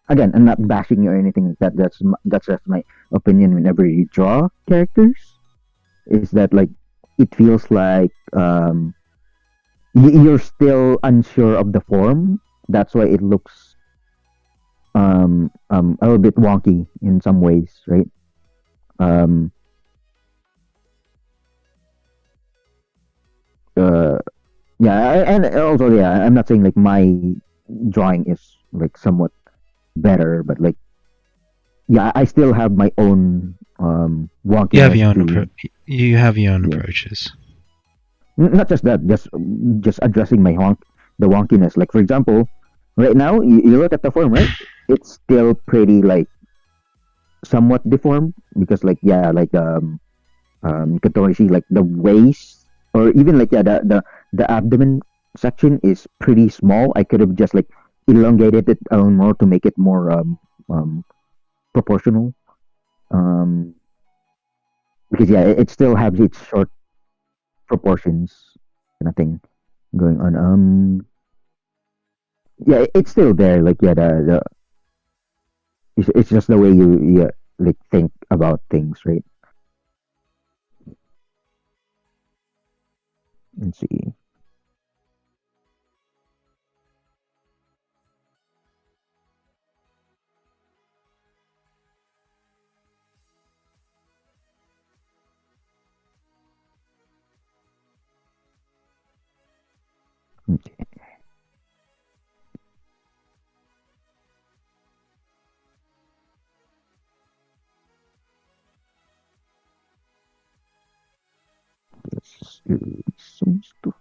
again, I'm not bashing you or anything like that. That's just my opinion. Whenever you draw characters, is that like it feels like you're still unsure of the form. That's why it looks a little bit wonky in some ways, right? um uh yeah, and also yeah, I'm not saying like my drawing is like somewhat better, but like yeah, I still have my own You have wonkiness your own to you have your own yeah. approaches. Not just that, just addressing my the wonkiness. Like for example, right now you look at the form, right? It's still pretty like somewhat deformed because like yeah, like you can totally see like the waist or even like yeah, the abdomen section is pretty small. I could have just like elongated it a little more to make it more um proportional. Um, because yeah, it still has its short proportions kind of thing going on. Yeah, it's still there. Like yeah, the it's just the way you yeah, like think about things, right? Let's see. Okay. Let's do some stuff.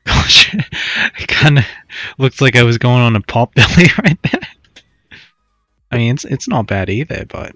Gosh, it kind of looked like I was going on a pop belly right there. I mean, it's not bad either, but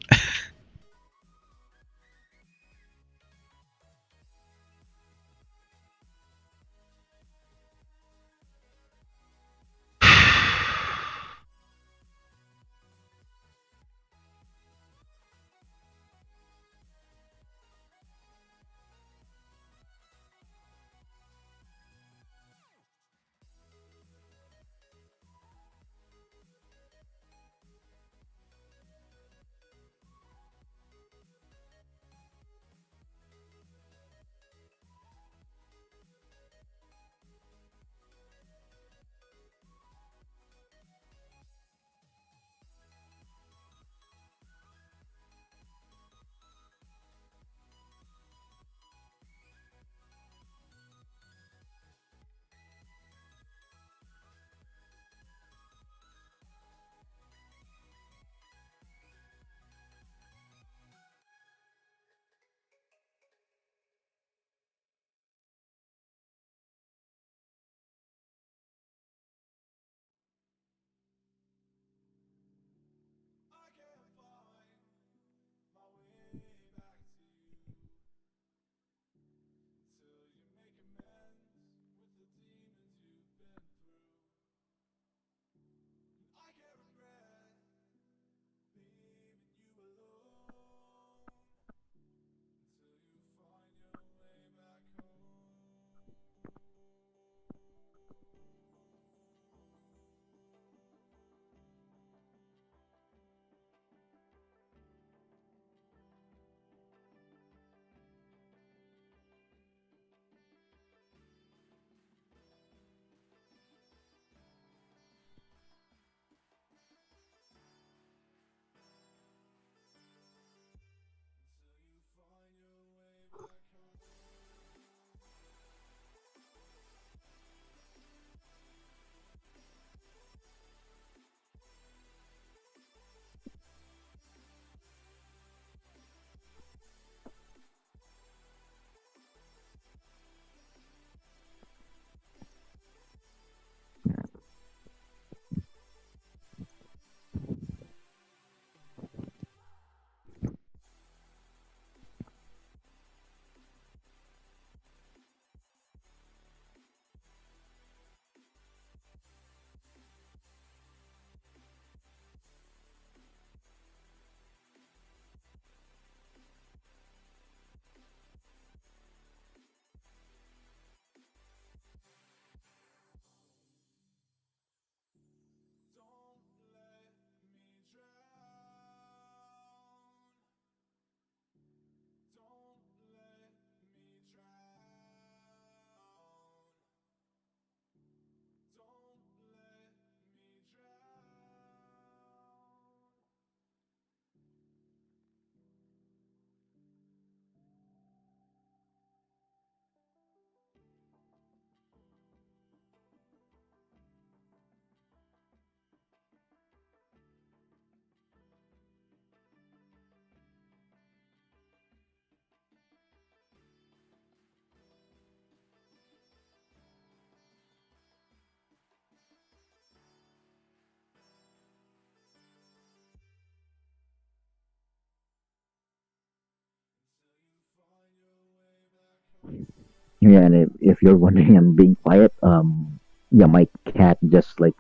Yeah, and if you're wondering, I'm being quiet. Yeah, my cat just like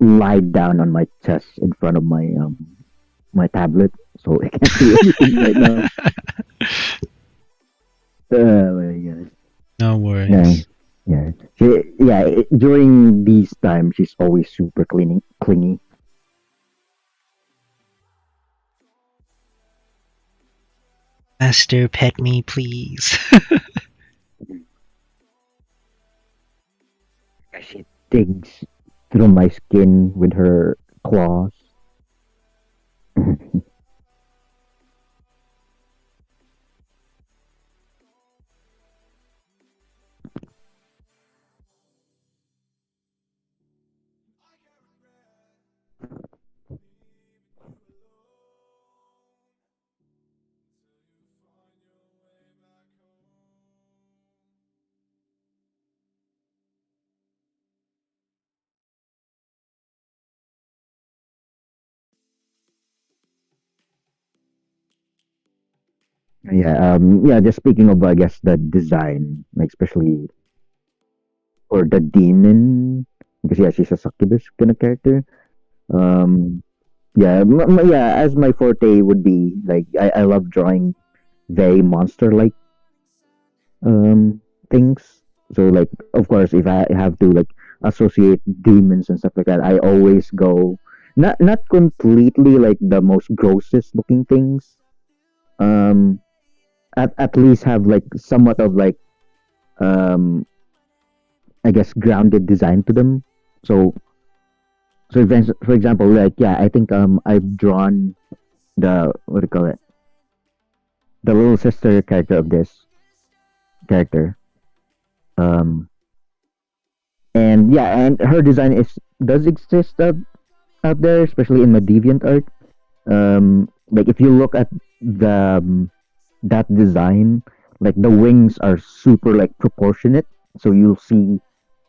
lied down on my chest in front of my tablet, so I can't do anything right now. My God. no Yeah, worries. yeah. During these times, she's always super clingy. Master, pet me, please. She digs through my skin with her claws. Yeah, yeah, just speaking of, I guess, the design, like, especially for the demon, because, yeah, she's a succubus kind of character. Um, yeah, yeah, as my forte would be, like, I love drawing very monster-like, um, things. So, like, of course, if I have to, like, associate demons and stuff like that, I always go, not completely, like, the most grossest looking things, um, at least have, like, somewhat of, like, um I guess, grounded design to them. So for example, like, yeah, I think I've drawn the, what do you call it, the little sister character of this character. Um and yeah, and her design is does exist out there, especially in my deviant art. Like, if you look at the that design, like, the wings are super, like, proportionate. So you'll see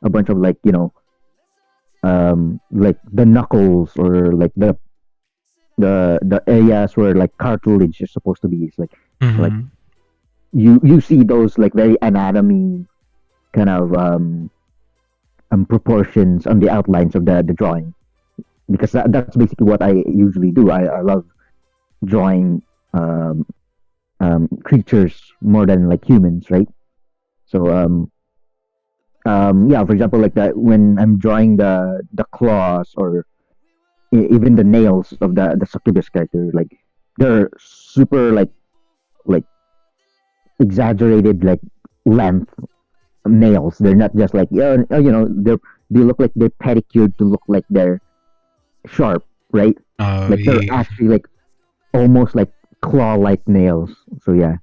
a bunch of, like, like, the knuckles, or like the areas where, like, cartilage is supposed to be. It's like Mhm. you see those, like, very anatomy kind of proportions on the outlines of the drawing, because that's basically what I usually do. I love drawing creatures more than, like, humans, right? So yeah, for example, like, that when I'm drawing the claws, or even the nails of the succubus character, like, they're super, like exaggerated, like, length nails. They're not just like, yeah, they look like they're pedicured to look like they're sharp, right? Oh, Like, they're yeah. actually, like, almost like claw-like nails. So yeah.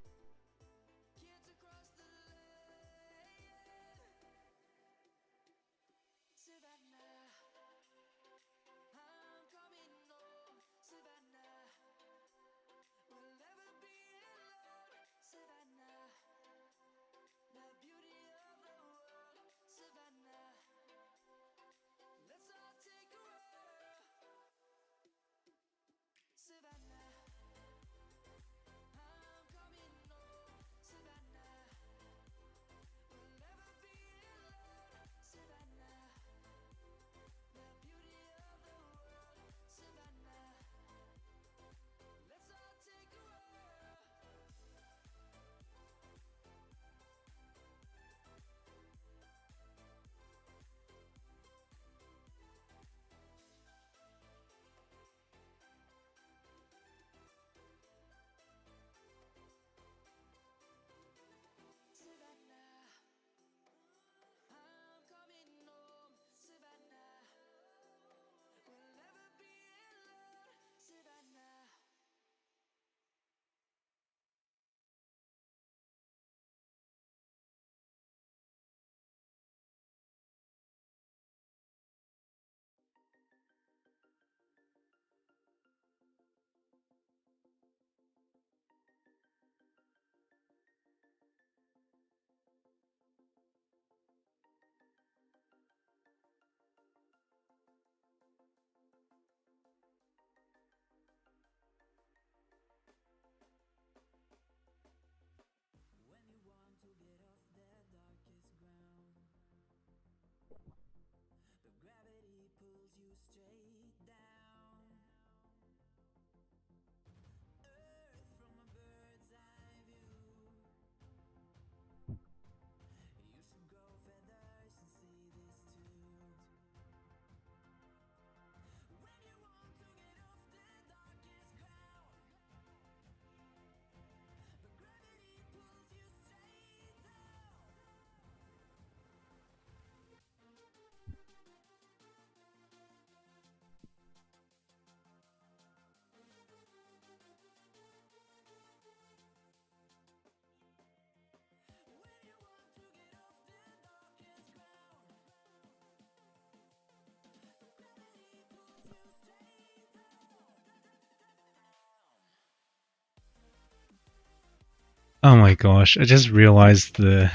Oh my gosh! I just realized the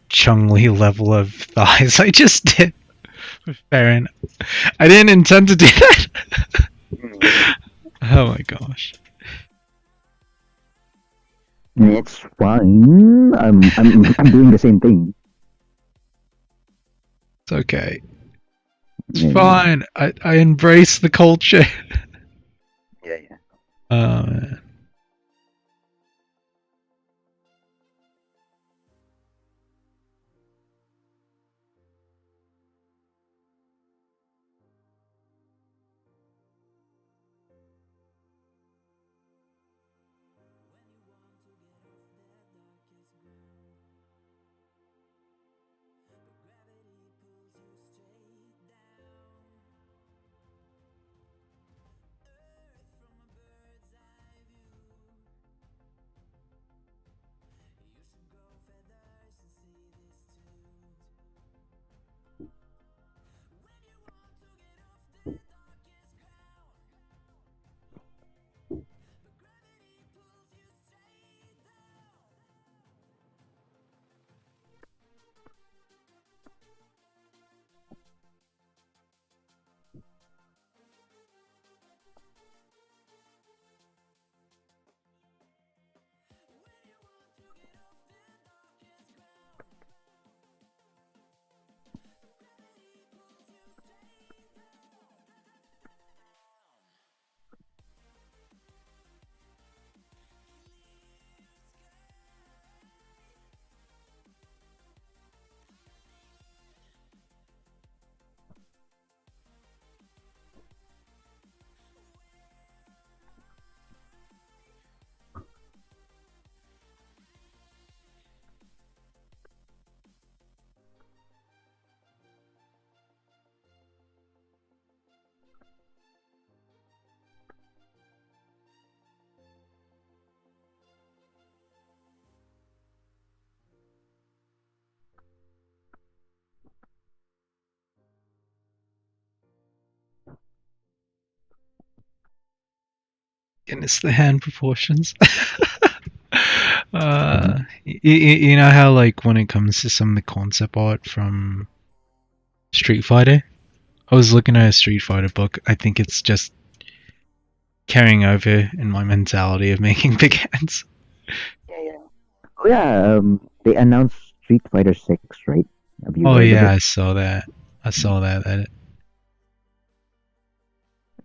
Chung-Li level of thighs I just did with Baron. I didn't intend to do that. Oh my gosh! It's fine. I'm doing the same thing. It's okay. It's Yeah. fine. I embrace the culture. Yeah, yeah. Man. And it's the hand proportions. You know how like when it comes to some of the concept art from Street Fighter, I was looking at a Street Fighter book. I think it's just carrying over in my mentality of making big hands. Yeah, yeah. Oh yeah, they announced Street Fighter 6, right? Have you Oh heard of yeah, it? I saw that. I saw that edit.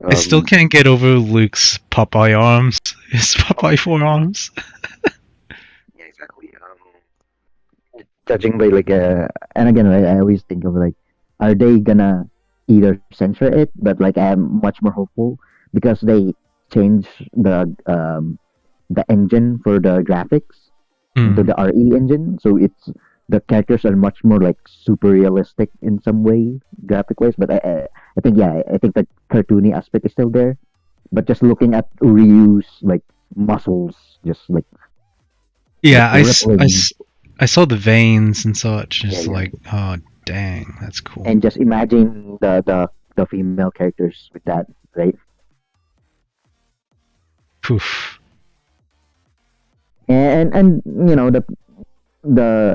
I still Um, can't get over Luke's Popeye arms. His Popeye forearms. yeah, exactly. Judging by like and again, I always think of like, are they gonna either censor it? But like, I'm much more hopeful because they changed the engine for the graphics into Mm. the RE engine, so it's the characters are much more like super realistic in some way, graphic wise. But I think yeah, I think the cartoony aspect is still there. But just looking at Ryu's like muscles, just like Yeah, rippling, I saw the veins and such. yeah, It's yeah, like, oh dang, that's cool. and just imagine the female characters with that, right? Poof. And you know the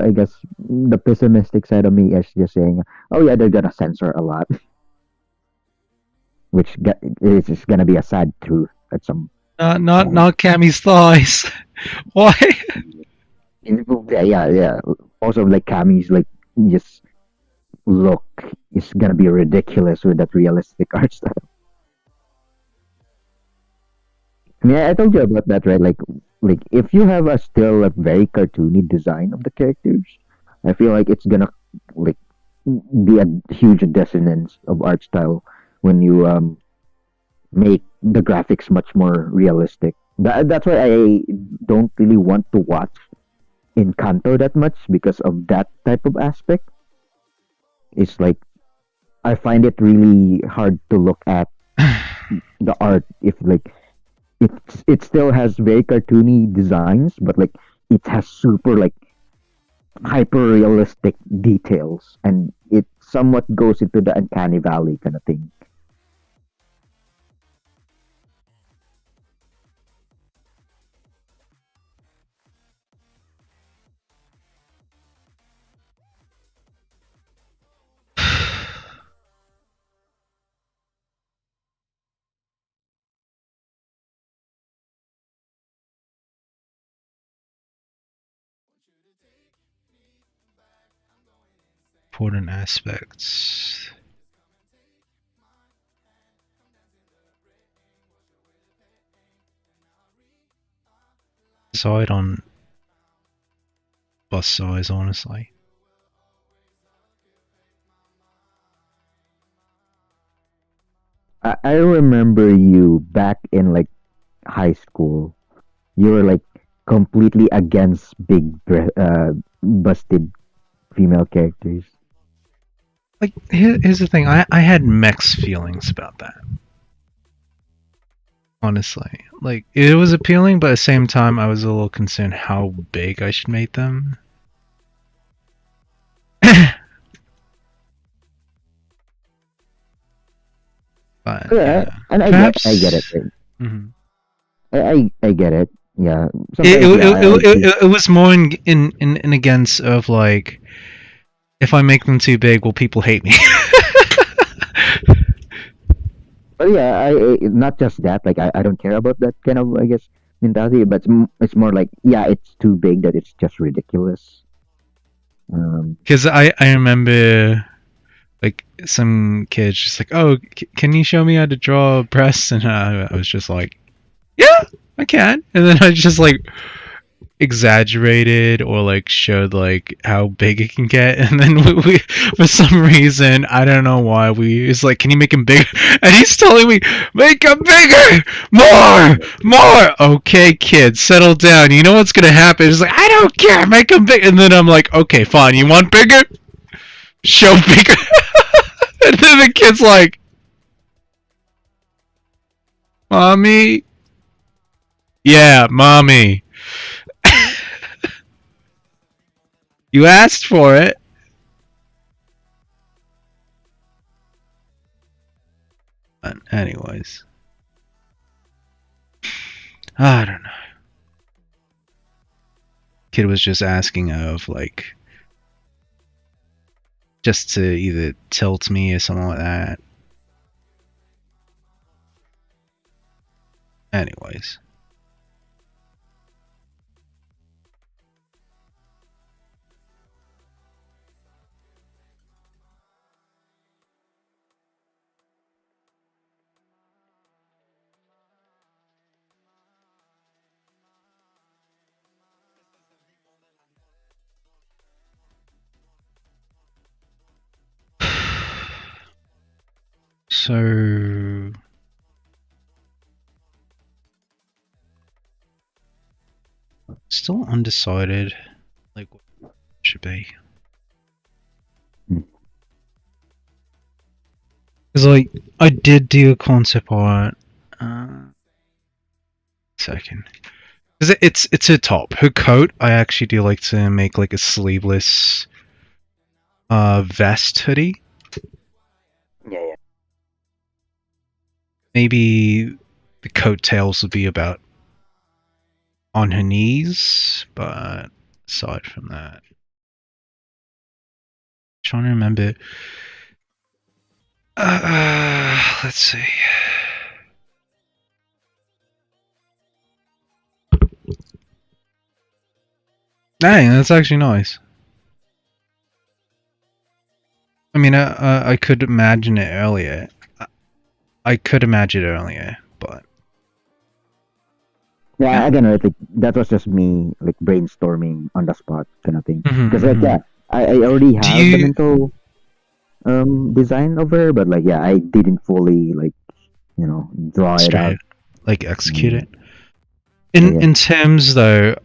I guess the pessimistic side of me is just saying, oh yeah, they're gonna censor a lot, is just gonna be a sad truth at some point. Not Cammy's thighs. Why? Yeah, yeah, yeah. Also, like Kami's like just look is gonna be ridiculous with that realistic art style. Yeah, I told you about that, right? Like if you have a still a very cartoony design of the characters, I feel like it's gonna like be a huge dissonance of art style when you make the graphics much more realistic. That's why I don't really want to watch Encanto that much because of that type of aspect. It's like I find it really hard to look at the art if like it still has very cartoony designs, but like it has super like hyper realistic details, and it somewhat goes into the uncanny valley kind of thing. important aspects. Decide on bust size, honestly. I remember you back in like high school. You were like completely against busted female characters. Like, here's the thing. I had mixed feelings about that. Honestly. Like, it was appealing, but at the same time, I was a little concerned how big I should make them. But, Yeah, and perhaps... I get it. Right? Mm-hmm. I get it. Yeah. It was more in against of like, if I make them too big, will people hate me? But yeah, not just that. Like I don't care about that kind of, I guess, mentality. But it's more like, yeah, it's too big that it's just ridiculous. Because I remember like some kids just like, oh, can you show me how to draw breasts? And I was just like, yeah, I can. And then I just like exaggerated or like showed like how big it can get, and then we for some reason, I don't know why, it's like, can you make him bigger? And he's telling me, make him bigger, more. Okay, kids, settle down. You know what's gonna happen? It's like, I don't care, make him big. And then I'm like, okay, fine, you want bigger? Show bigger. And then the kid's like, mommy. Yeah, mommy. You asked for it. But anyways. I don't know. Kid was just asking of like, just to either tilt me or something like that. Anyways. So still undecided, like what it should be. Because like I did do a concept art. Second, because it's a top. Her coat, I actually do like to make like a sleeveless vest hoodie. Yeah. Maybe the coattails would be about on her knees, but aside from that, trying to remember. Let's see. Dang, that's actually nice. I mean, I could imagine it earlier. I could imagine it earlier, but yeah, again, right, like that was just me like brainstorming on the spot kind of thing. Because like yeah, I already have the mental design of her, but like yeah, I didn't fully like, you know, draw it out, like execute it. In terms though,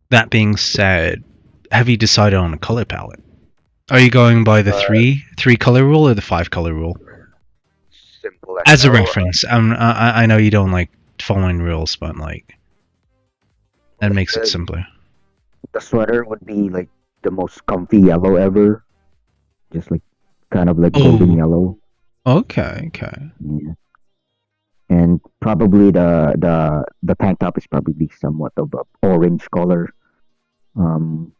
that being said, have you decided on a color palette? Are you going by the three color rule or the 5 color rule? Simple as a reference. I know you don't like following rules, but like that makes it simpler. The sweater would be like the most comfy yellow ever, just like kind of like golden yellow. Okay. Yeah. And probably the tank top is probably somewhat of a orange color. And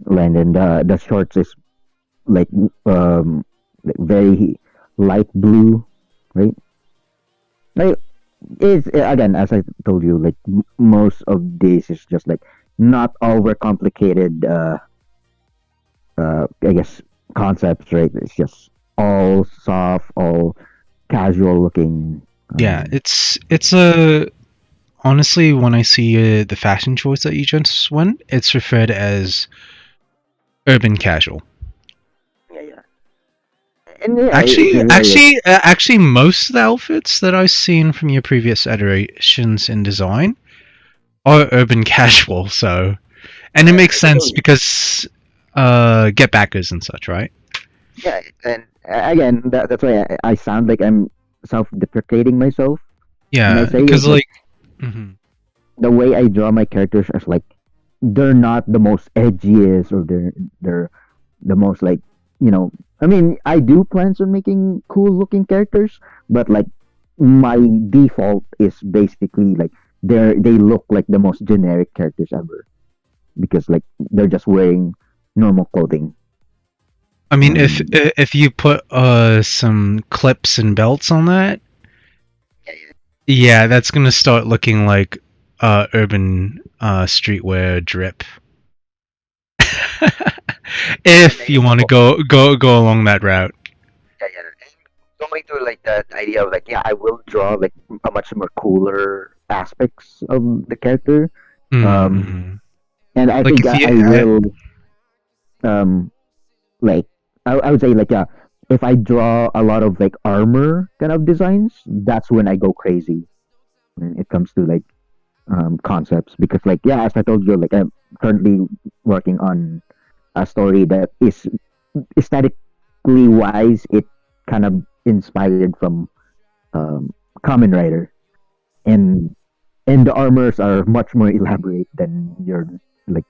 then the shorts is like very light blue, right? Like it's again, as I told you, like most of this is just like not overcomplicated I guess concepts, right? It's just all soft, all casual looking. Yeah, it's a honestly when I see the fashion choice that you just went, it's referred as urban casual. Yeah, yeah. And yeah, it's Actually, hilarious. actually, actually, most of the outfits that I've seen from your previous iterations in design are urban casual. So, and it makes sense because get backers and such, right? Yeah, and again, that's why I sound like I'm self-deprecating myself when I Yeah, say it. because But like, mhm. the way I draw my characters is like they're not the most edgiest or they're the most like I mean I do plans on making cool looking characters, but like my default is basically like they look like the most generic characters ever because like they're just wearing normal clothing. I mean, um, if you put some clips and belts on that, yeah, that's gonna start looking like urban streetwear drip. If you want to go along that route. yeah, yeah. And going to like that idea of like, yeah, I will draw like a much more cooler aspects of the character. Um, Mm-hmm. and I Like think if you, I will um like I would say like yeah, if I draw a lot of like armor kind of designs, that's when I go crazy when it comes to like concepts because like yeah, as I told you, like I'm currently working on a story that is aesthetically wise, it kind of inspired from Common Rider, and the armors are much more elaborate than your like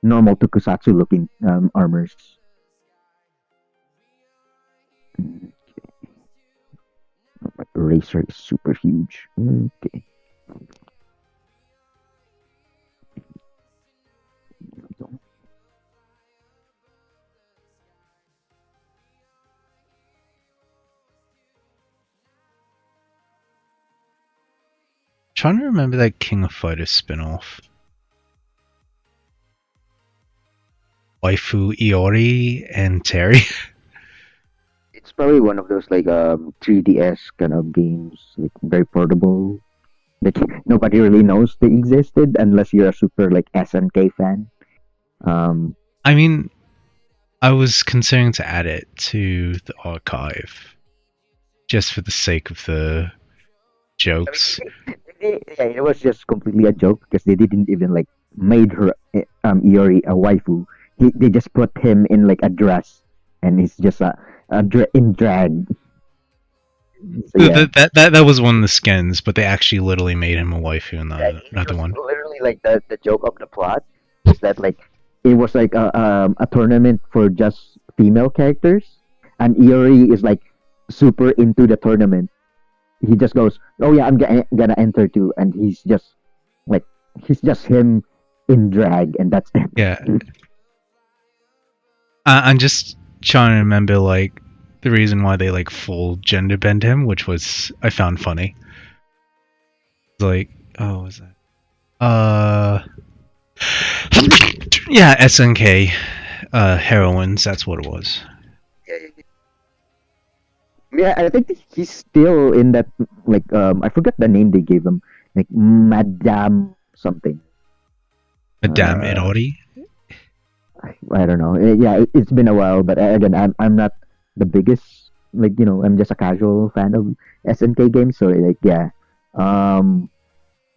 normal tokusatsu looking armors. Mm, my eraser is super huge. Okay. trying to remember that King of Fighters spin-off. Waifu Iori and Terry. It's probably one of those like 3DS kind of games, like very portable. Like nobody really knows they existed unless you're a super like SNK fan. Um, I mean, I was considering to add it to the archive just for the sake of the jokes. yeah, it was just completely a joke because they didn't even like made her Iori a waifu. They just put him in like a dress, and he's just in drag. So yeah, That was one of the skins, but they actually literally made him a waifu in yeah, the it another was one. literally like the joke of the plot is that like it was like a tournament for just female characters, and Iori is like super into the tournament. He just goes, "Oh yeah, I'm gonna enter too," and like he's just him in drag, and that's it. Yeah, I'm just trying to remember like the reason why they like full gender bend him, which was I found funny. Like, oh, was that? Yeah, SNK heroines. That's what it was. Yeah, I think he's still in that like I forgot the name they gave him, like Madame something. Madame Uh, Irori. I don't know. Yeah, it's been a while, but again, I'm not the biggest like I'm just a casual fan of SNK games, so like yeah. Um,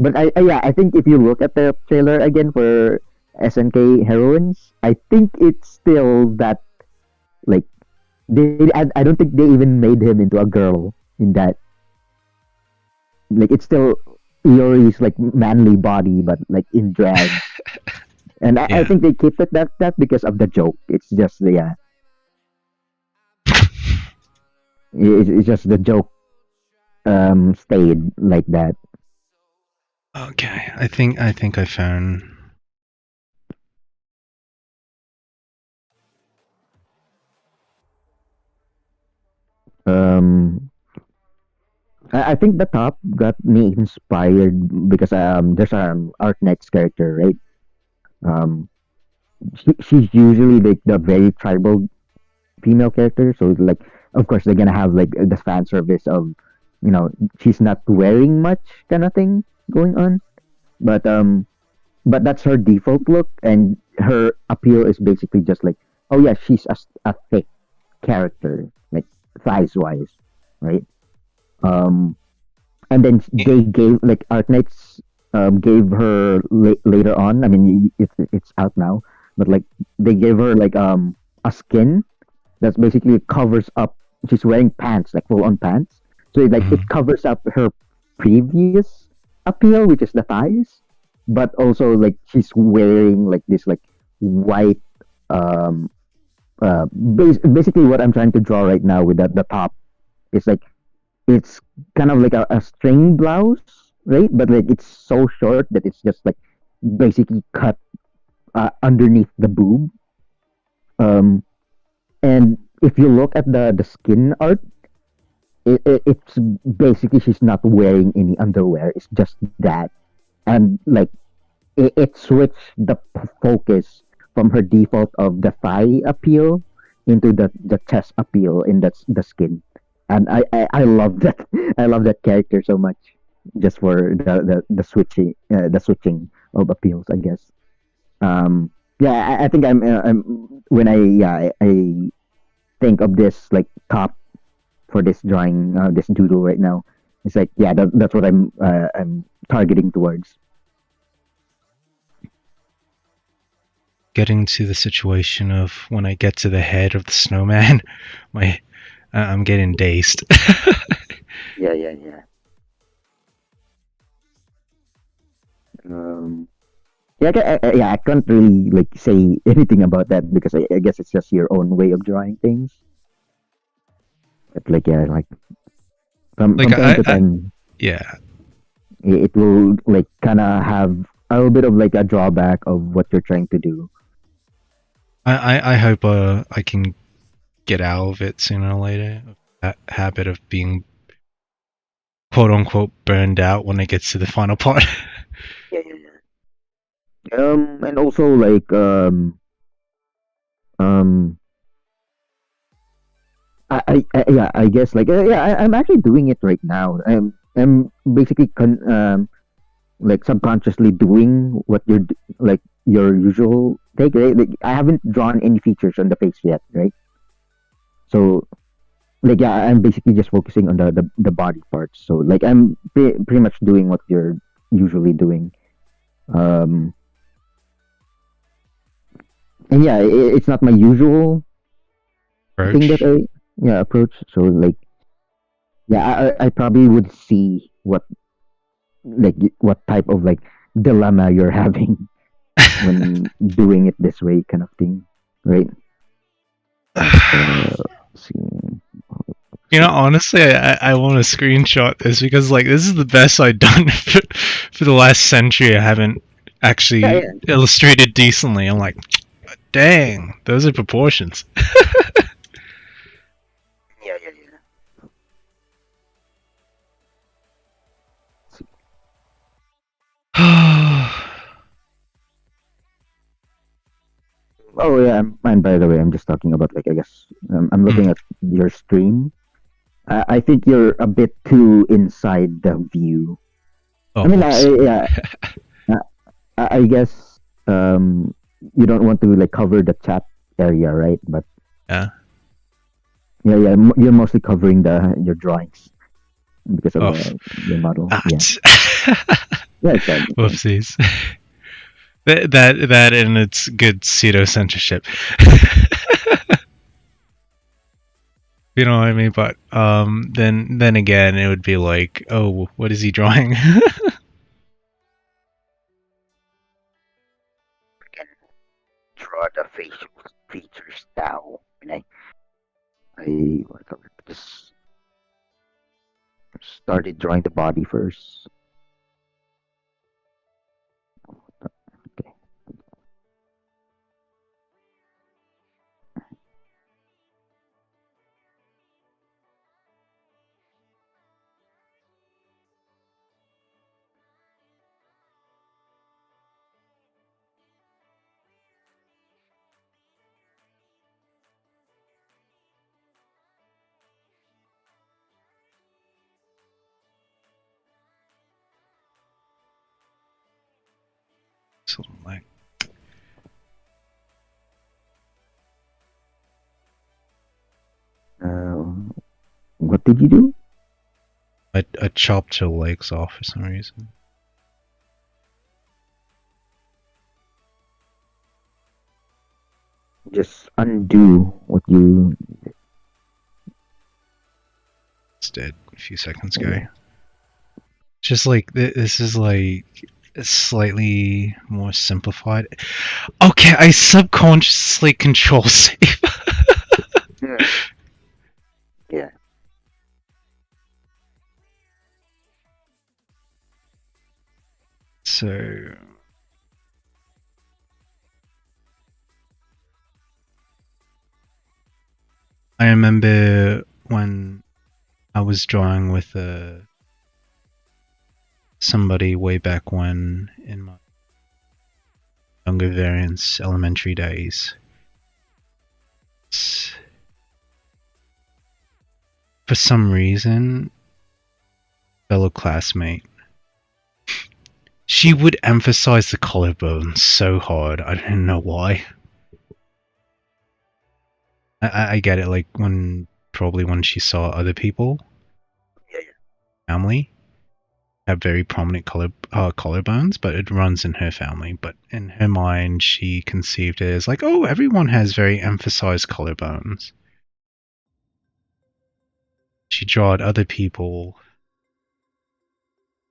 but yeah, I think if you look at the trailer again for SNK heroines, I think it's still that like I don't think they even made him into a girl in that. Like it's still Iori's like manly body, but like in drag. And I Yeah. think they keep it that because of the joke. It's just yeah, it's just the joke stayed like that. Okay, I think I found. Um, I think the top got me inspired because there's Art Knight's character, right? Um, she's usually like the very tribal female character. So like, of course, they're gonna have like the fan service of, she's not wearing much kind of thing going on. But but that's her default look, and her appeal is basically just like, oh yeah, she's a thick character, like size wise, right? Um, and then they gave like Arknights gave her later on. I mean, it's out now, but like they gave her like a skin that's basically covers up. She's wearing pants, like full on pants, so it Mhm. covers up her previous appeal, which is the thighs, but also like she's wearing like this like white um basically what I'm trying to draw right now with the top is like it's kind of like a string blouse, right? But like it's so short that it's just like basically cut underneath the boob. Um, and if you look at the skin art, it's basically she's not wearing any underwear. It's just that, and like it switched the focus from her default of the thigh appeal into the chest appeal in the skin, and I love that. I love that character so much, just for the switching of appeals, I guess. Yeah, I think I'm when I think of this like top for this drawing, this doodle right now. It's like, yeah, that's what I'm targeting towards. Getting to the situation of when I get to the head of the snowman, my I'm getting dazed. Yeah, yeah, yeah. Um, yeah, yeah. I can't really like say anything about that because I guess it's just your own way of drawing things. But like, yeah, like Like from time to I time, yeah, it will like kind of have a little bit of like a drawback of what you're trying to do. I hope I can get out of it sooner or later. That habit of being quote unquote burned out when it gets to the final part. Yeah, yeah, yeah. And also like um, yeah, I guess like yeah, I'm actually doing it right now. I'm basically like subconsciously doing what like your usual take, right? Like I haven't drawn any features on the face yet, right? So like yeah, I'm basically just focusing on the body parts. So like I'm pretty much doing what you're usually doing. Um, and yeah, it's not my usual thing that Approach. I approach. So like yeah, I probably would see what type of like dilemma you're having when doing it this way, kind of thing, right? Let's see. You know, honestly, I want to screenshot this because, like, this is the best I've done for the last century. I haven't Yeah, actually yeah, illustrated decently. I'm like, dang, those are proportions. yeah, yeah, yeah. Oh yeah, and by the way, I'm just talking about like I guess I'm looking Mm. at your stream. I think you're a bit too inside the view. Oh, I mean, whoops. yeah, I guess you don't want to like cover the chat area, right? But Yeah. yeah, yeah, you're mostly covering the your drawings because of Oh, your model. ah, Yeah, yeah, it's fine. It's fine. whoopsies. That and its good pseudo censorship. You know what I mean? But then again, it would be like, oh, what is he drawing? Can draw the facial features now, and I just started drawing the body first. Okay. like what did you do? I chopped her legs off for some reason. Just undo what you. It's dead a few seconds ago. Just like this is like slightly more simplified. Okay, I subconsciously control save. Yeah. So I remember when I was drawing with somebody way back when in my younger variants elementary days. For some reason, fellow classmate, she would emphasize the collarbones so hard. I don't know why. I get it, like probably when she saw other people, family, have very prominent collarbones, but it runs in her family. But in her mind, she conceived it as like, oh, everyone has very emphasized collarbones. She drawed other people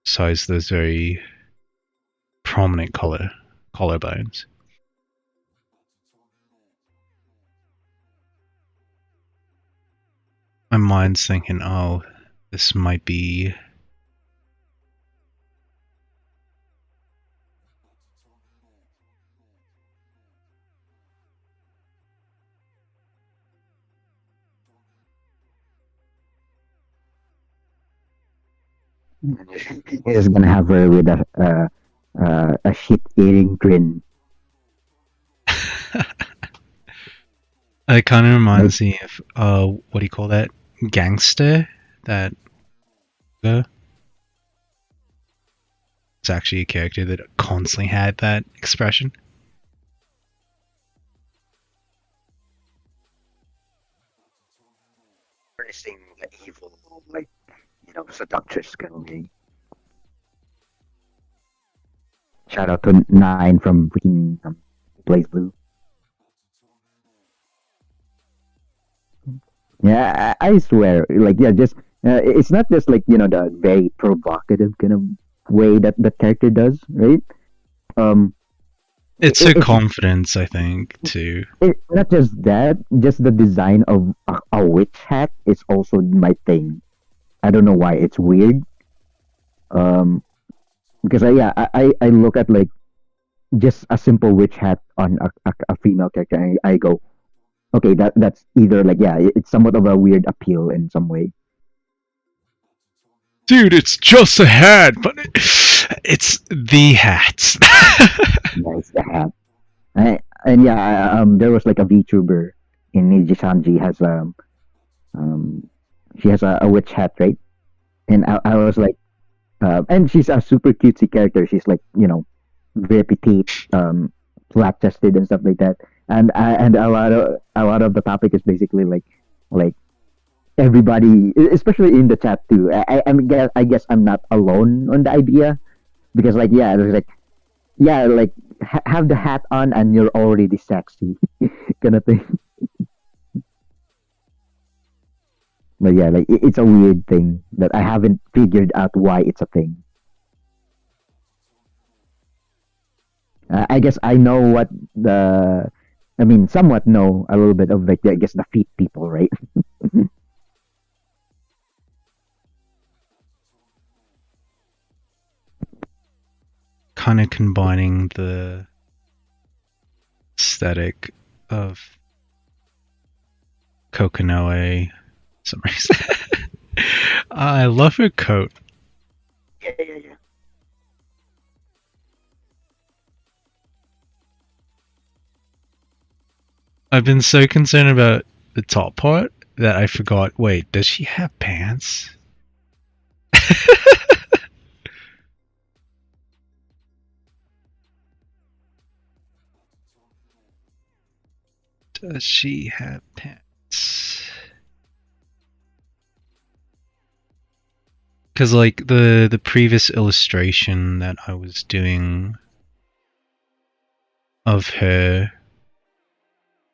besides those very prominent collarbones. My mind's thinking, oh, this might be He's gonna have her with a shit-eating grin. It kind of reminds me of what do you call that? Gangster? That it's actually a character that constantly had that expression. Harnessing the evil, like, seductress kind of thing. Shout out to 9 from freaking Blaze Blue. Yeah, I swear, like, yeah, just it's not just like the very provocative kind of way that the character does, right? It's her confidence, I think, too. Not just that, just the design of a witch hat is also my thing. I don't know why it's weird. Because I look at like just a simple witch hat on a female character, and I go, okay, that's either like it's somewhat of a weird appeal in some way. Dude, it's just a hat, but it's the hat. Nice the hat. And there was like a VTuber in Nijisanji has she has a witch hat, right? And I was like, and she's a super cutesy character. She's like very petite, flat chested and stuff like that. And a lot of the topic is basically like everybody, especially in the chat too. I guess I'm not alone on the idea because there's like have the hat on and you're already sexy kind of thing. But yeah, like it's a weird thing that I haven't figured out why it's a thing. I guess I know somewhat know a little bit of like I guess the feet people, right? Kind of combining the aesthetic of Kokonoe. For some reason. I love her coat. Yeah. I've been so concerned about the top part that I forgot, wait, does she have pants? Does she have pants? Because like the previous illustration that I was doing of her,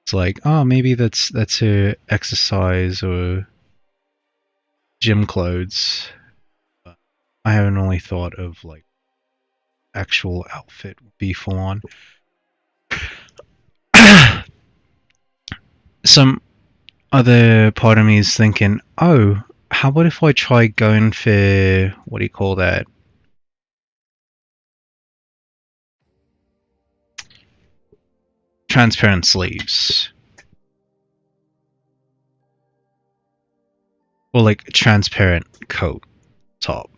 it's like, oh, maybe that's her exercise or gym clothes. But I haven't really thought of like actual outfit would be full on. Some other part of me is thinking, oh, how about if I try going for, what do you call that? Transparent sleeves. Or like a transparent coat top.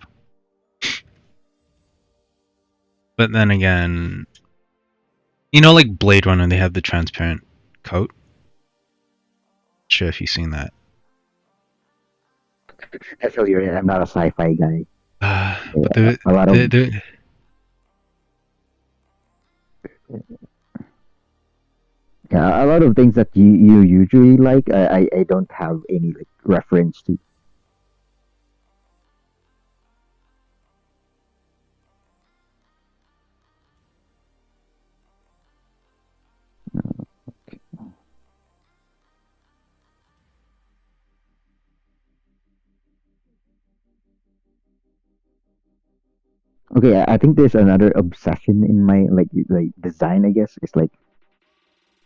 But then again, you know, like Blade Runner, they have the transparent coat. Not sure if you've seen that. I feel you. I'm not a sci-fi guy. But A lot of yeah, a lot of things that you usually like. I don't have any like reference to. Okay, I think there's another obsession in my like design. I guess it's like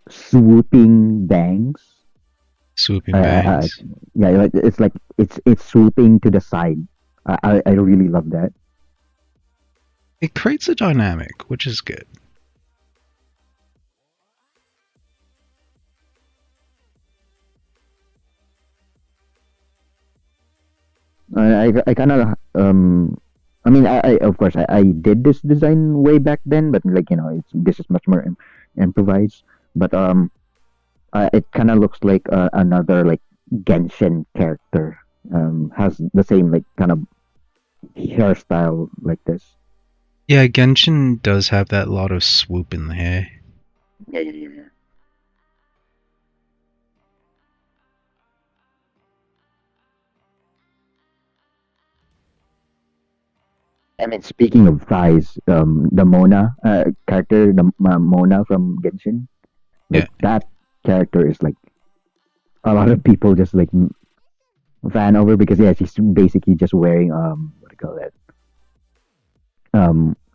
swooping bangs. Swooping Bangs. Yeah, like it's swooping to the side. I really love that. It creates a dynamic, which is good. I kind of I mean I of course I did this design way back then, but like this is much more improvised. But it kind of looks like another like Genshin character. Has the same like kind of hairstyle like this. Yeah, Genshin does have that lot of swoop in the hair. Yeah. I mean, speaking of thighs, the Mona character, the Mona from Genshin, Yeah. like that character is like a lot of people just like fan over because yeah, she's basically just wearing what do you call that?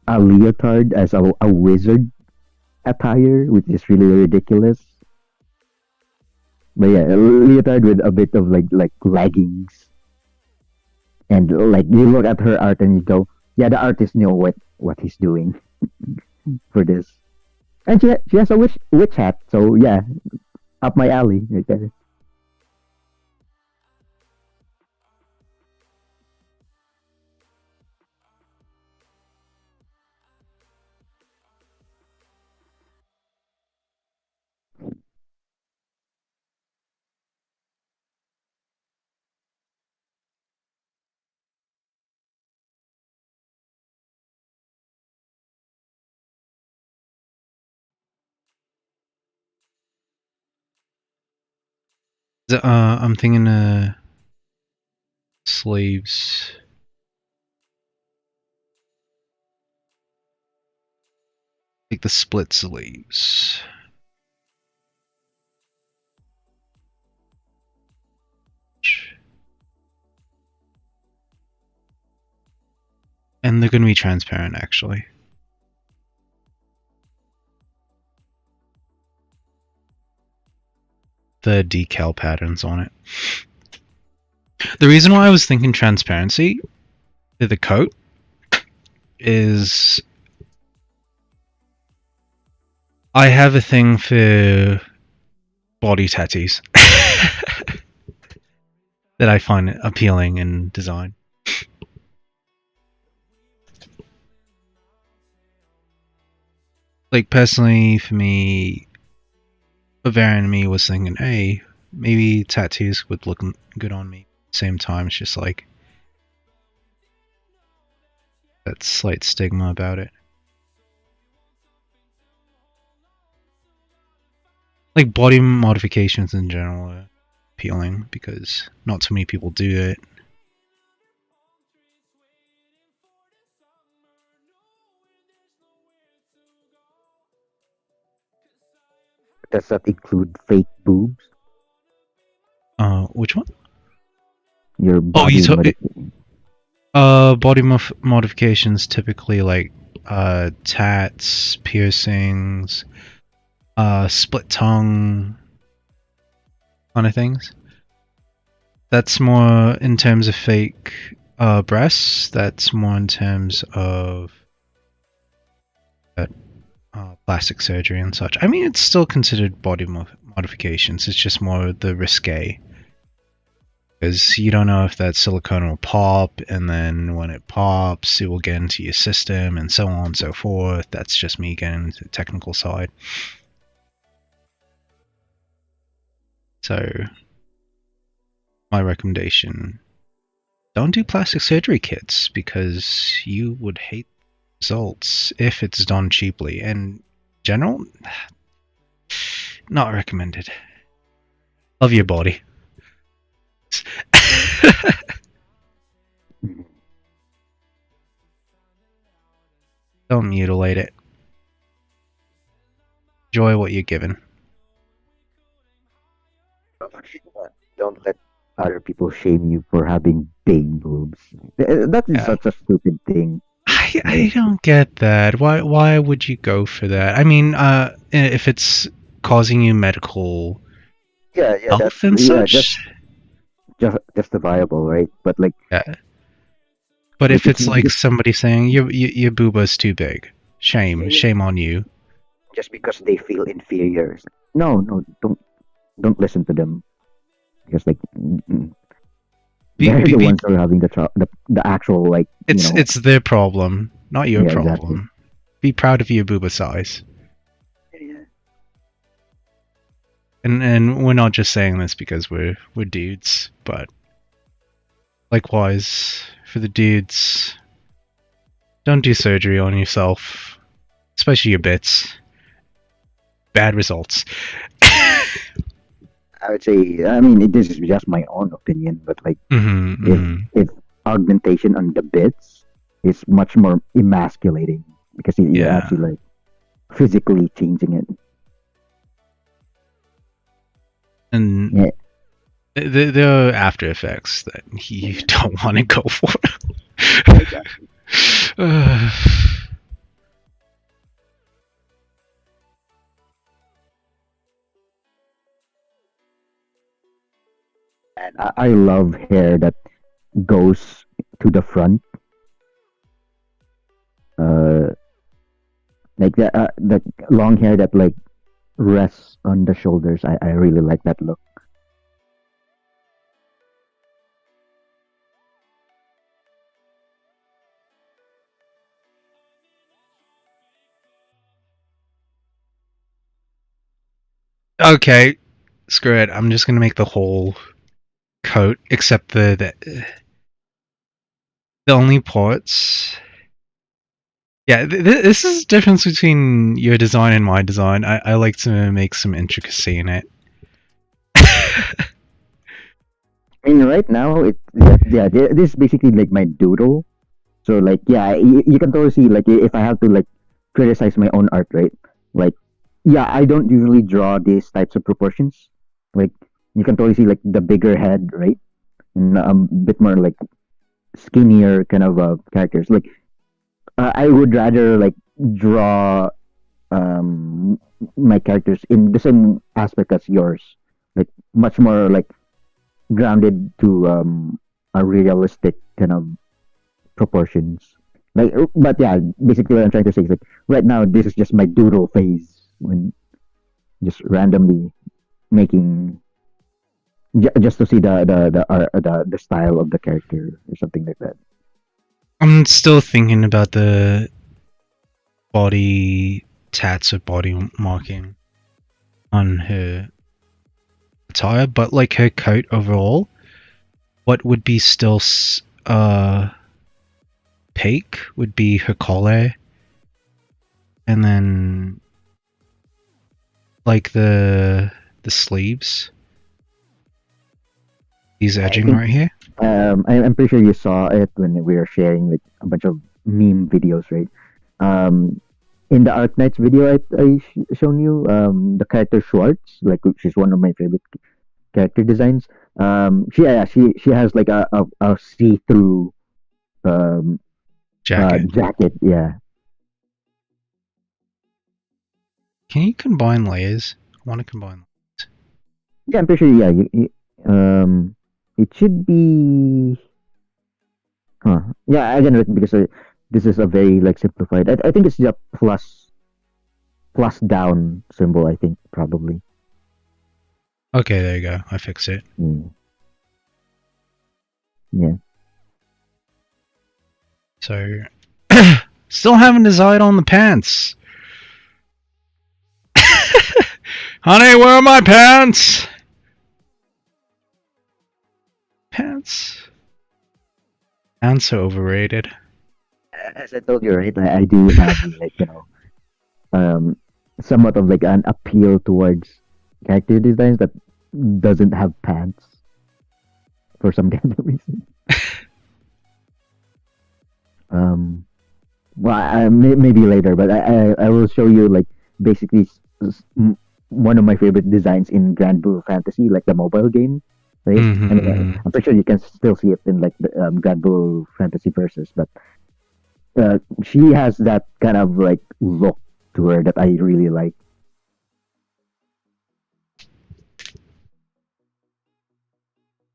A leotard as a wizard attire, which is really ridiculous. But yeah, a leotard with a bit of like leggings, and like you look at her art and you go, yeah, the artist knew what he's doing for this. And she has a witch hat, so yeah, up my alley right there. I'm thinking sleeves. Like the split sleeves. And they're going to be transparent, actually. The decal patterns on it. The reason why I was thinking transparency to the coat is I have a thing for body tattoos that I find appealing in design. Like personally, for me, a variant of me was thinking, hey, maybe tattoos would look good on me. Same time, it's just like that slight stigma about it. Like body modifications in general are appealing because not too many people do it. Does that include fake boobs? Which one? Your Oh, you body body modifications typically like tats, piercings, split tongue kind of things. That's more in terms of fake breasts. That's more in terms of plastic surgery and such. I mean, it's still considered body modifications. It's just more the risque. Because you don't know if that silicone will pop, and then when it pops, it will get into your system, and so on and so forth. That's just me getting into the technical side. So, my recommendation, don't do plastic surgery kits, because you would hate results if it's done cheaply. And in general, not recommended. Love your body. Don't mutilate it. Enjoy what you're given. Don't let other people shame you for having big boobs. That is such a stupid thing. I don't get that. Why would you go for that? I mean, if it's causing you medical health and such, justifiable, right? But like, but if it's like somebody saying your booba's too big, shame on you. Just because they feel inferior. No, don't listen to them. Because like, they're the ones who are having the actual like. It's their problem, not your problem. Exactly. Be proud of your booba size. Yeah. And we're not just saying this because we're dudes, but likewise for the dudes, don't do surgery on yourself, especially your bits. Bad results. I would say, I mean, this is just my own opinion, but like, if augmentation on the bits is much more emasculating because you're actually like physically changing it. And there are after effects that you don't want to go for. And I love hair that goes to the front. Like the long hair that like rests on the shoulders. I really like that look. Okay, screw it. I'm just gonna make the whole coat except the only parts. Yeah, this is the difference between your design and my design. I like to make some intricacy in it. I mean, right now, this is basically like my doodle. So, like, yeah, you can totally see, like, if I have to, like, criticize my own art, right? Like, yeah, I don't usually draw these types of proportions. Like, you can totally see, like, the bigger head, right? And a bit more, like, skinnier kind of characters. Like, I would rather, like, draw my characters in the same aspect as yours. Like, much more, like, grounded to a realistic kind of proportions. Like, but yeah, basically what I'm trying to say is like right now this is just my doodle phase when just randomly making just to see the style of the character or something like that. I'm still thinking about the body tats or body marking on her attire, but like her coat overall, what would be still opaque would be her collar, and then like the sleeves. He's edging right here. I'm pretty sure you saw it when we were sharing like a bunch of meme videos, right? In the Arknights video shown you, the character Schwartz, like she's one of my favorite character designs. She has like a see-through jacket. Yeah. Can you combine layers? I want to combine. Yeah, I'm pretty sure. Yeah, it should be. Huh. Yeah, I didn't because this is a very like simplified. I think it's the plus down symbol. I think probably. Okay, there you go. I fixed it. Yeah. So, still haven't decided on the pants. Honey, where are my pants? Pants are overrated. As I told you, right? I do have like somewhat of like an appeal towards character designs that doesn't have pants for some kind of reason. Well, maybe later, but I will show you like basically one of my favorite designs in Grand Blue Fantasy, like the mobile game, right? Mm-hmm. I mean, I'm pretty sure you can still see it in like the Grand Blue Fantasy Versus, but she has that kind of like look to her that I really like.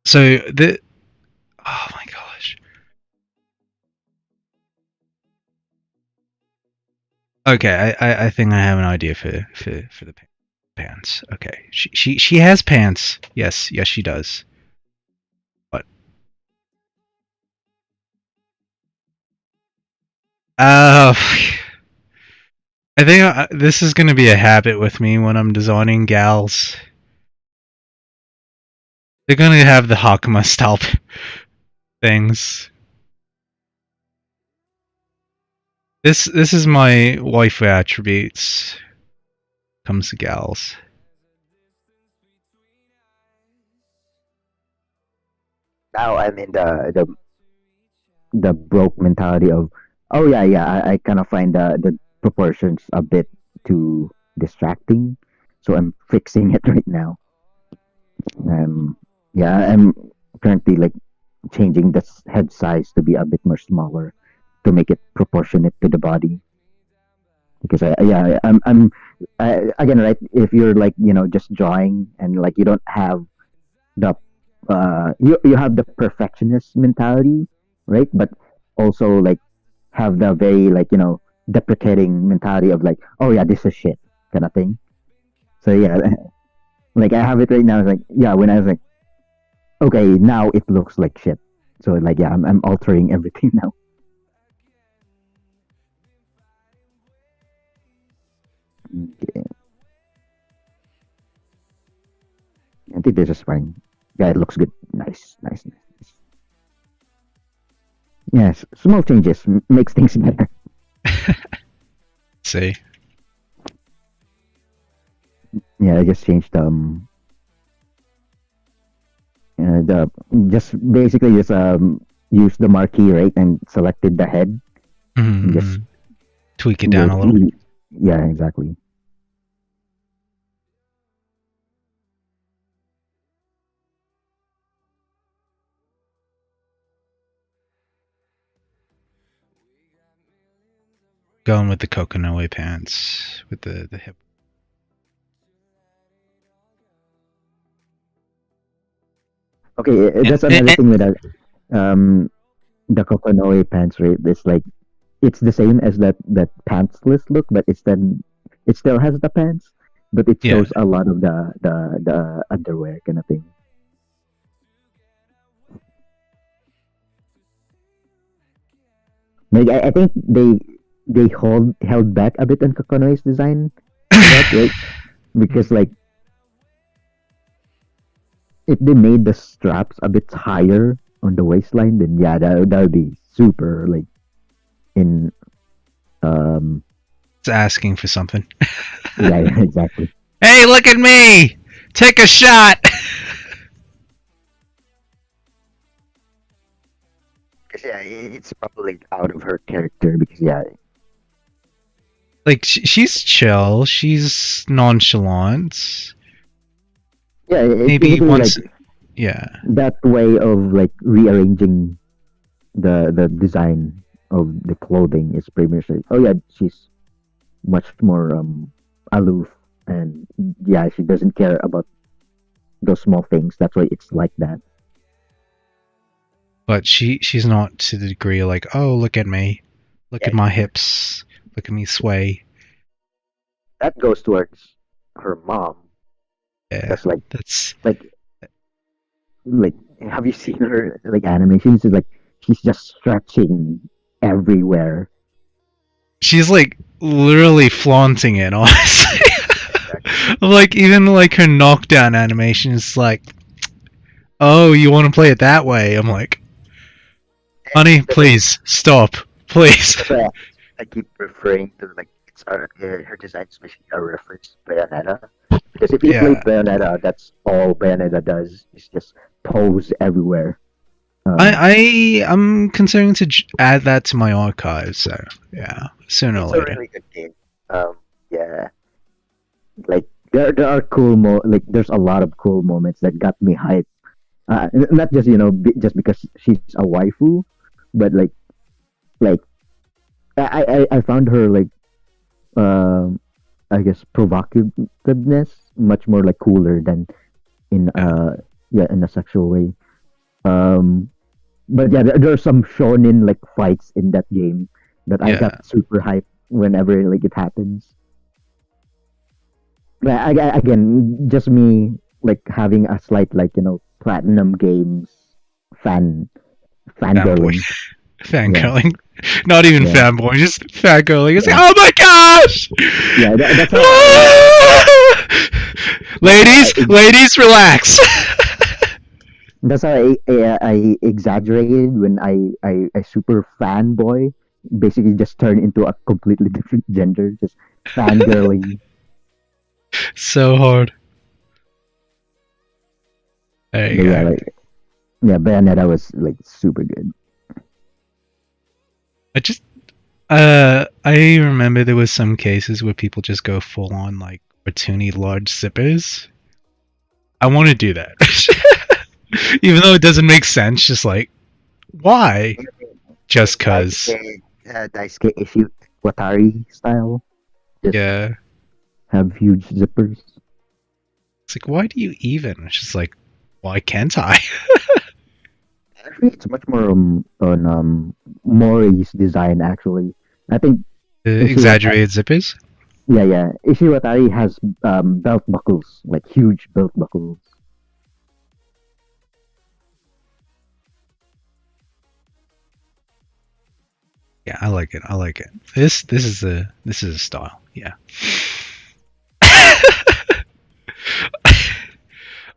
So oh my gosh. Okay, I think I have an idea for the pants. Okay, she has pants. Yes, she does. What? I think this is gonna be a habit with me when I'm designing gals. They're gonna have the Hakama style things. This is my waifu attributes. Comes to gals. Now I'm in the broke mentality of, oh yeah, I kind of find the proportions a bit too distracting, so I'm fixing it right now. Yeah, I'm currently like changing the head size to be a bit more smaller to make it proportionate to the body. Because again, right, if you're like just drawing and like you don't have the you have the perfectionist mentality, right, but also like have the very like deprecating mentality of like, oh yeah, this is shit kind of thing. So yeah, like I have it right now. It's like, yeah, when I was like, okay, now it looks like shit. So like, yeah, I'm altering everything now. Okay. I think this is fine. Yeah, it looks good. Nice. Yes, small changes makes things better. See. Yeah, I just changed the just basically just use the marquee, right, and selected the head. Mm-hmm. Just tweak it down a little. Yeah, exactly. Going with the coconut pants with the hip. Okay, that's another thing with that. The Kokonoe pants, right? It's like it's the same as that pantsless look, but it still has the pants, but it shows a lot of the underwear kind of thing. Like I think they held back a bit on Kokonoe's design, right? Because like if they made the straps a bit higher on the waistline, then yeah, that would be super like in It's asking for something. yeah, exactly. Hey, look at me! Take a shot! Because yeah, it's probably out of her character. Because yeah, Like, she's chill, she's nonchalant. yeah, it's Maybe basically once. like Yeah. that way of like rearranging the design of the clothing is pretty much like, oh yeah, she's much more aloof, and yeah, she doesn't care about those small things. That's why it's like that. But she's not to the degree like, oh, look at me. Look Yeah, at my hips. Look at me sway. that goes towards her mom. Yeah. That's like That's. like like have you seen her like animations? It's like she's just stretching everywhere. She's like literally flaunting it, honestly. Exactly. Like, even like her knockdown animation is like, oh, you want to play it that way? I'm like, honey, please stop, please. That's why I keep referring to like it's her design is basically a reference to Bayonetta. Because if you play Yeah. Bayonetta, that's all Bayonetta does. Is just pose everywhere. I'm considering to add that to my archive. So yeah, sooner or It's a later. really good game. Yeah, like there are like there's a lot of cool moments that got me hyped. Not just just because she's a waifu, but like I found her like I guess provocativeness much more like cooler than in yeah, in a sexual way. Um, but yeah, there are some shonen like fights in that game that I Yeah. got super hyped whenever like it happens. But again, just me like having a slight like platinum games fan Fanboy. fangirling. Fangirling. Not even Yeah. fanboy, just fangirling. It's like, Yeah. oh my gosh! Yeah, that's how ladies, relax. that's how I exaggerated when I super fanboy basically just turned into a completely different gender, just fangirling. So hard. There you But go. yeah, like Bayonetta was like super good. I remember there was some cases where people just go full on like cartoony large zippers. I want to do that. Even though it doesn't make sense, just like, why? Just cause. Daisuke issue Watari style. Just Yeah. have huge zippers. It's like, why do you even? It's just like, why can't I? Actually, it's much more on Mori's design. Actually, I think Exaggerated zippers? yeah. Ishiwatari has belt buckles, like huge belt buckles. Yeah, I like it. I like it. This is a style. Yeah.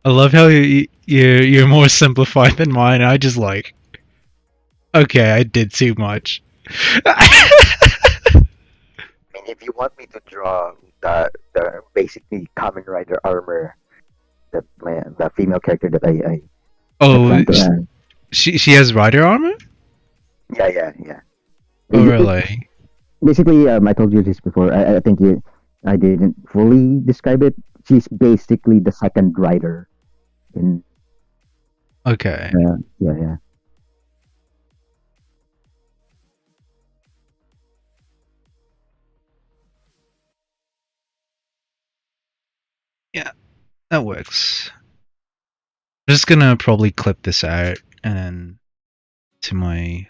I love how you're more simplified than mine. I just like, okay, I did too much. I mean, if you want me to draw the basically Kamen Rider armor, the female character that I Oh, plan to add. she has rider armor? Yeah. Oh, really? Basically, I told you this before. I think I didn't fully describe it. She's basically the second rider in. Okay. Yeah. Yeah, that works. I'm just gonna probably clip this out and then to my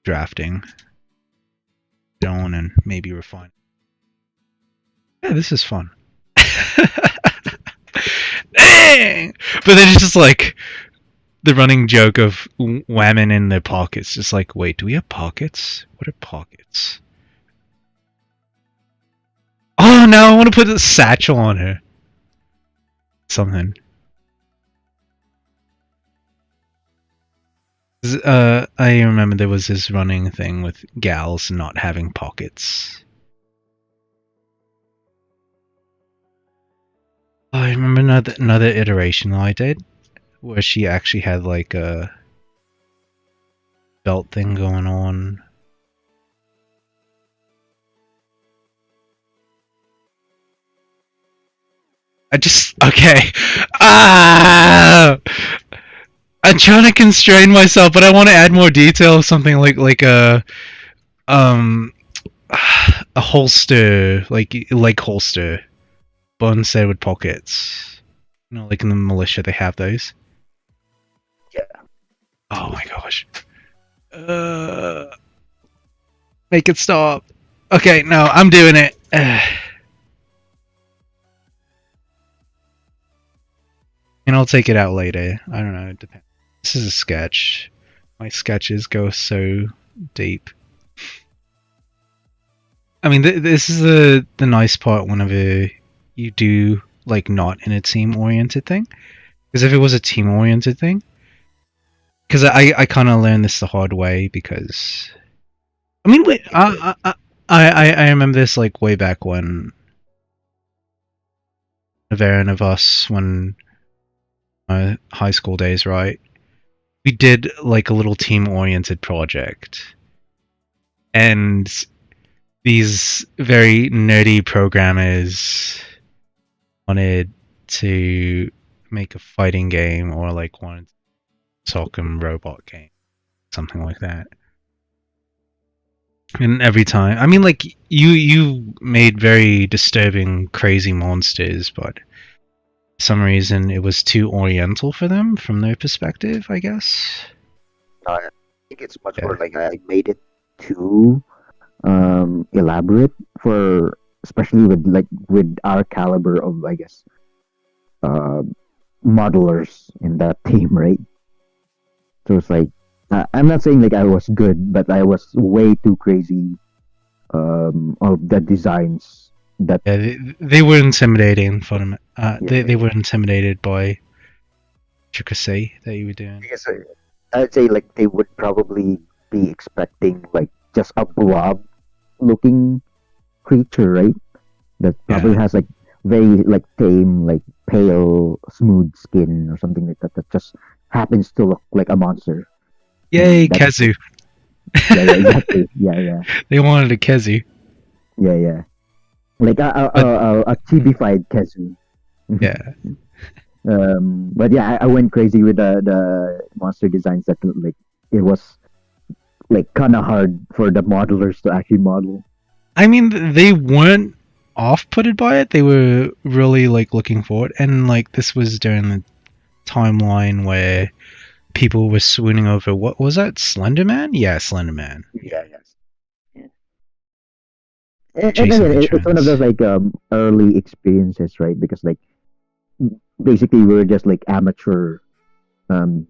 drafting zone and maybe refine. Yeah, this is fun. Dang! But then it's just like the running joke of women in their pockets. Just like, wait, do we have pockets? What are pockets? Oh, now I want to put a satchel on her. Something. I remember there was this running thing with gals not having pockets. I remember another iteration I did where she actually had like a belt thing going on. Okay. Ah! I'm trying to constrain myself, but I want to add more detail. Something like um a holster, like holster, but instead with pockets. You know, like in the militia, they have those. Yeah. Oh my gosh. Make it stop. Okay, no, I'm doing it. And I'll take it out later. I don't know. It depends. This is a sketch. My sketches go so deep. I mean, this is the nice part whenever you do like not in a team oriented thing. Because if it was a team oriented thing, because I kind of learned this the hard way. Because I mean, wait, I remember this like way back when a variant of us when high school days, right? We did like a little team oriented project, and these very nerdy programmers wanted to make a fighting game or like wanted to talk a robot game, something like that. And every time, I mean, like you made very disturbing, crazy monsters, but for some reason it was too oriental for them from their perspective, I guess. I think it's much Yeah. more like I made it too elaborate for, especially with our caliber of, I guess, uh, modelers in that team, right? So it's like I'm not saying like I was good, but I was way too crazy of the designs that. Yeah, they were intimidating for them. Yeah, They were intimidated by intricacy that you were doing. I guess I'd say like they would probably be expecting like just a blob looking creature, right? That probably has like very like tame, like pale, smooth skin or something like that. That just happens to look like a monster. Yay, That, Kezu! yeah, exactly. Yeah. They wanted a Kezu. Yeah. Like But a chibified Kezu. yeah, But yeah, I went crazy with the monster designs that like it was like kind of hard for the modelers to actually model. I mean they weren't off-putted by it. They were really like looking forward, and like this was during the timeline where people were swooning over what was that, Slender Man? Yeah, Slender Man. Yeah, yes. Yeah. And Chasing again, the it's one of those trends. like early experiences, right? Because like basically we were just like amateur, um,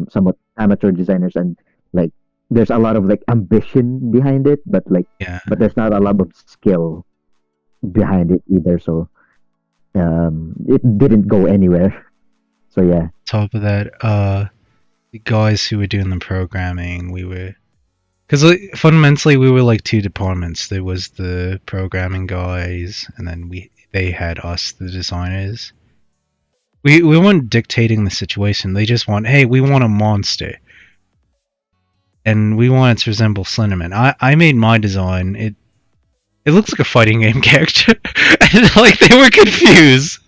somewhat amateur designers, and like there's a lot of like ambition behind it, Yeah. but there's not a lot of skill behind it either. So it didn't go anywhere. So yeah, Top of that, the guys who were doing the programming, we were because like, fundamentally we were like two departments. There was the programming guys, and then they had us, the designers. We weren't dictating the situation. They just want, hey, we want a monster, and we want it to resemble Slenderman. I made my design. It looks like a fighting game character, and like they were confused.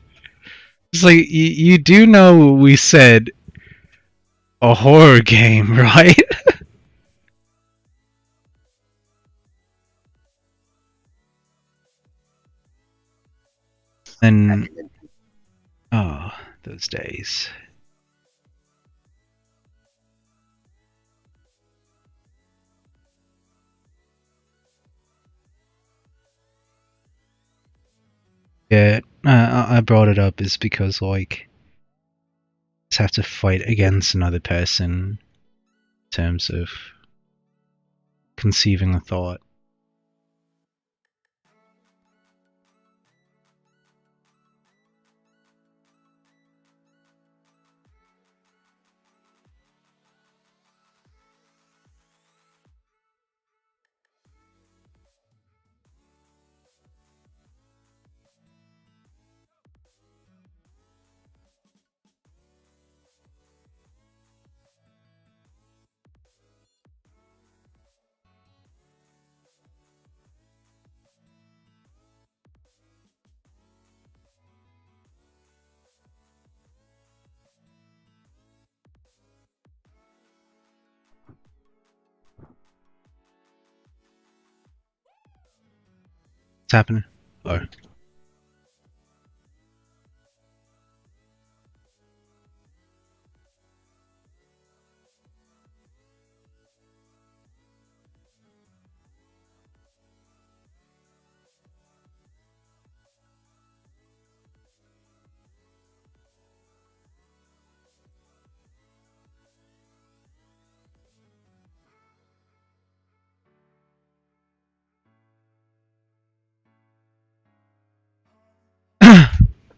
It's like you do know we said a horror game, right? And oh, those days. Yeah, I brought it up is because like just have to fight against another person in terms of conceiving a thought. happening? Oh.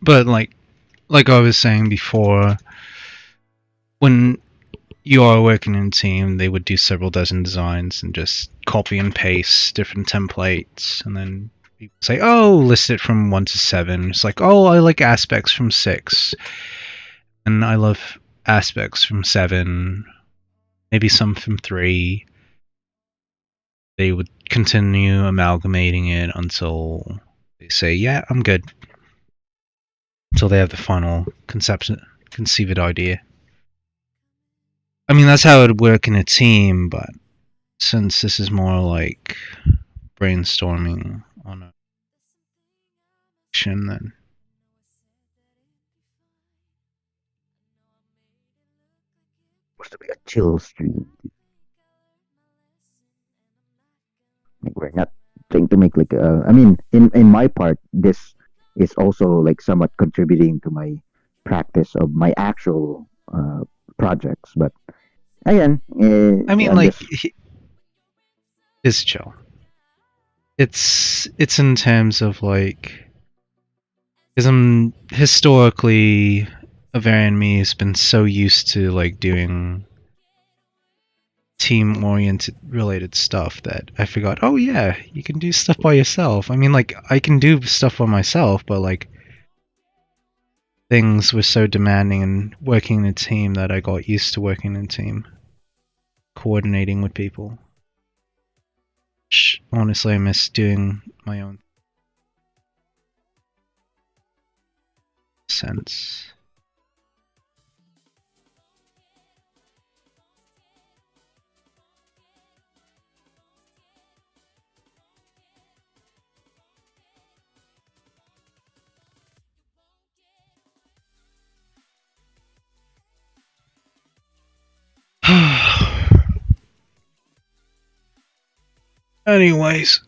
But like I was saying before, when you are working in a team, they would do several dozen designs and just copy and paste different templates, and then people say, "Oh, list it from 1 to 7." It's like, "Oh, I like aspects from 6, and I love aspects from 7, maybe some from 3." They would continue amalgamating it until they say, "Yeah, I'm good." Until they have the final conceived idea. I mean, that's how it would work in a team, but since this is more like brainstorming on a action, then Supposed to be a chill stream. Like we're not trying to make like I mean, in my part, this is also like somewhat contributing to my practice of my actual projects. But again, I mean, I'm like, just, it's chill. It's in terms of like, because I'm historically, Avarian me has been so used to like doing team-oriented related stuff that I forgot, oh yeah, you can do stuff by yourself. I mean, like, I can do stuff by myself, but like, things were so demanding and working in a team that I got used to working in a team, coordinating with people. Which, honestly, I miss doing my own sense. Anyways,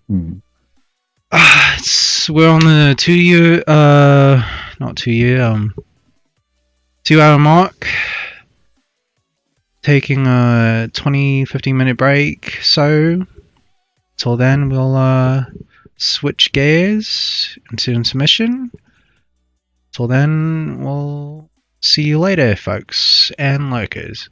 we're on the 2 year, not 2 year, 2 hour mark. Taking a 20-15 minute break. So, till then, we'll switch gears into intermission. Till then, we'll see you later, folks and lurkers.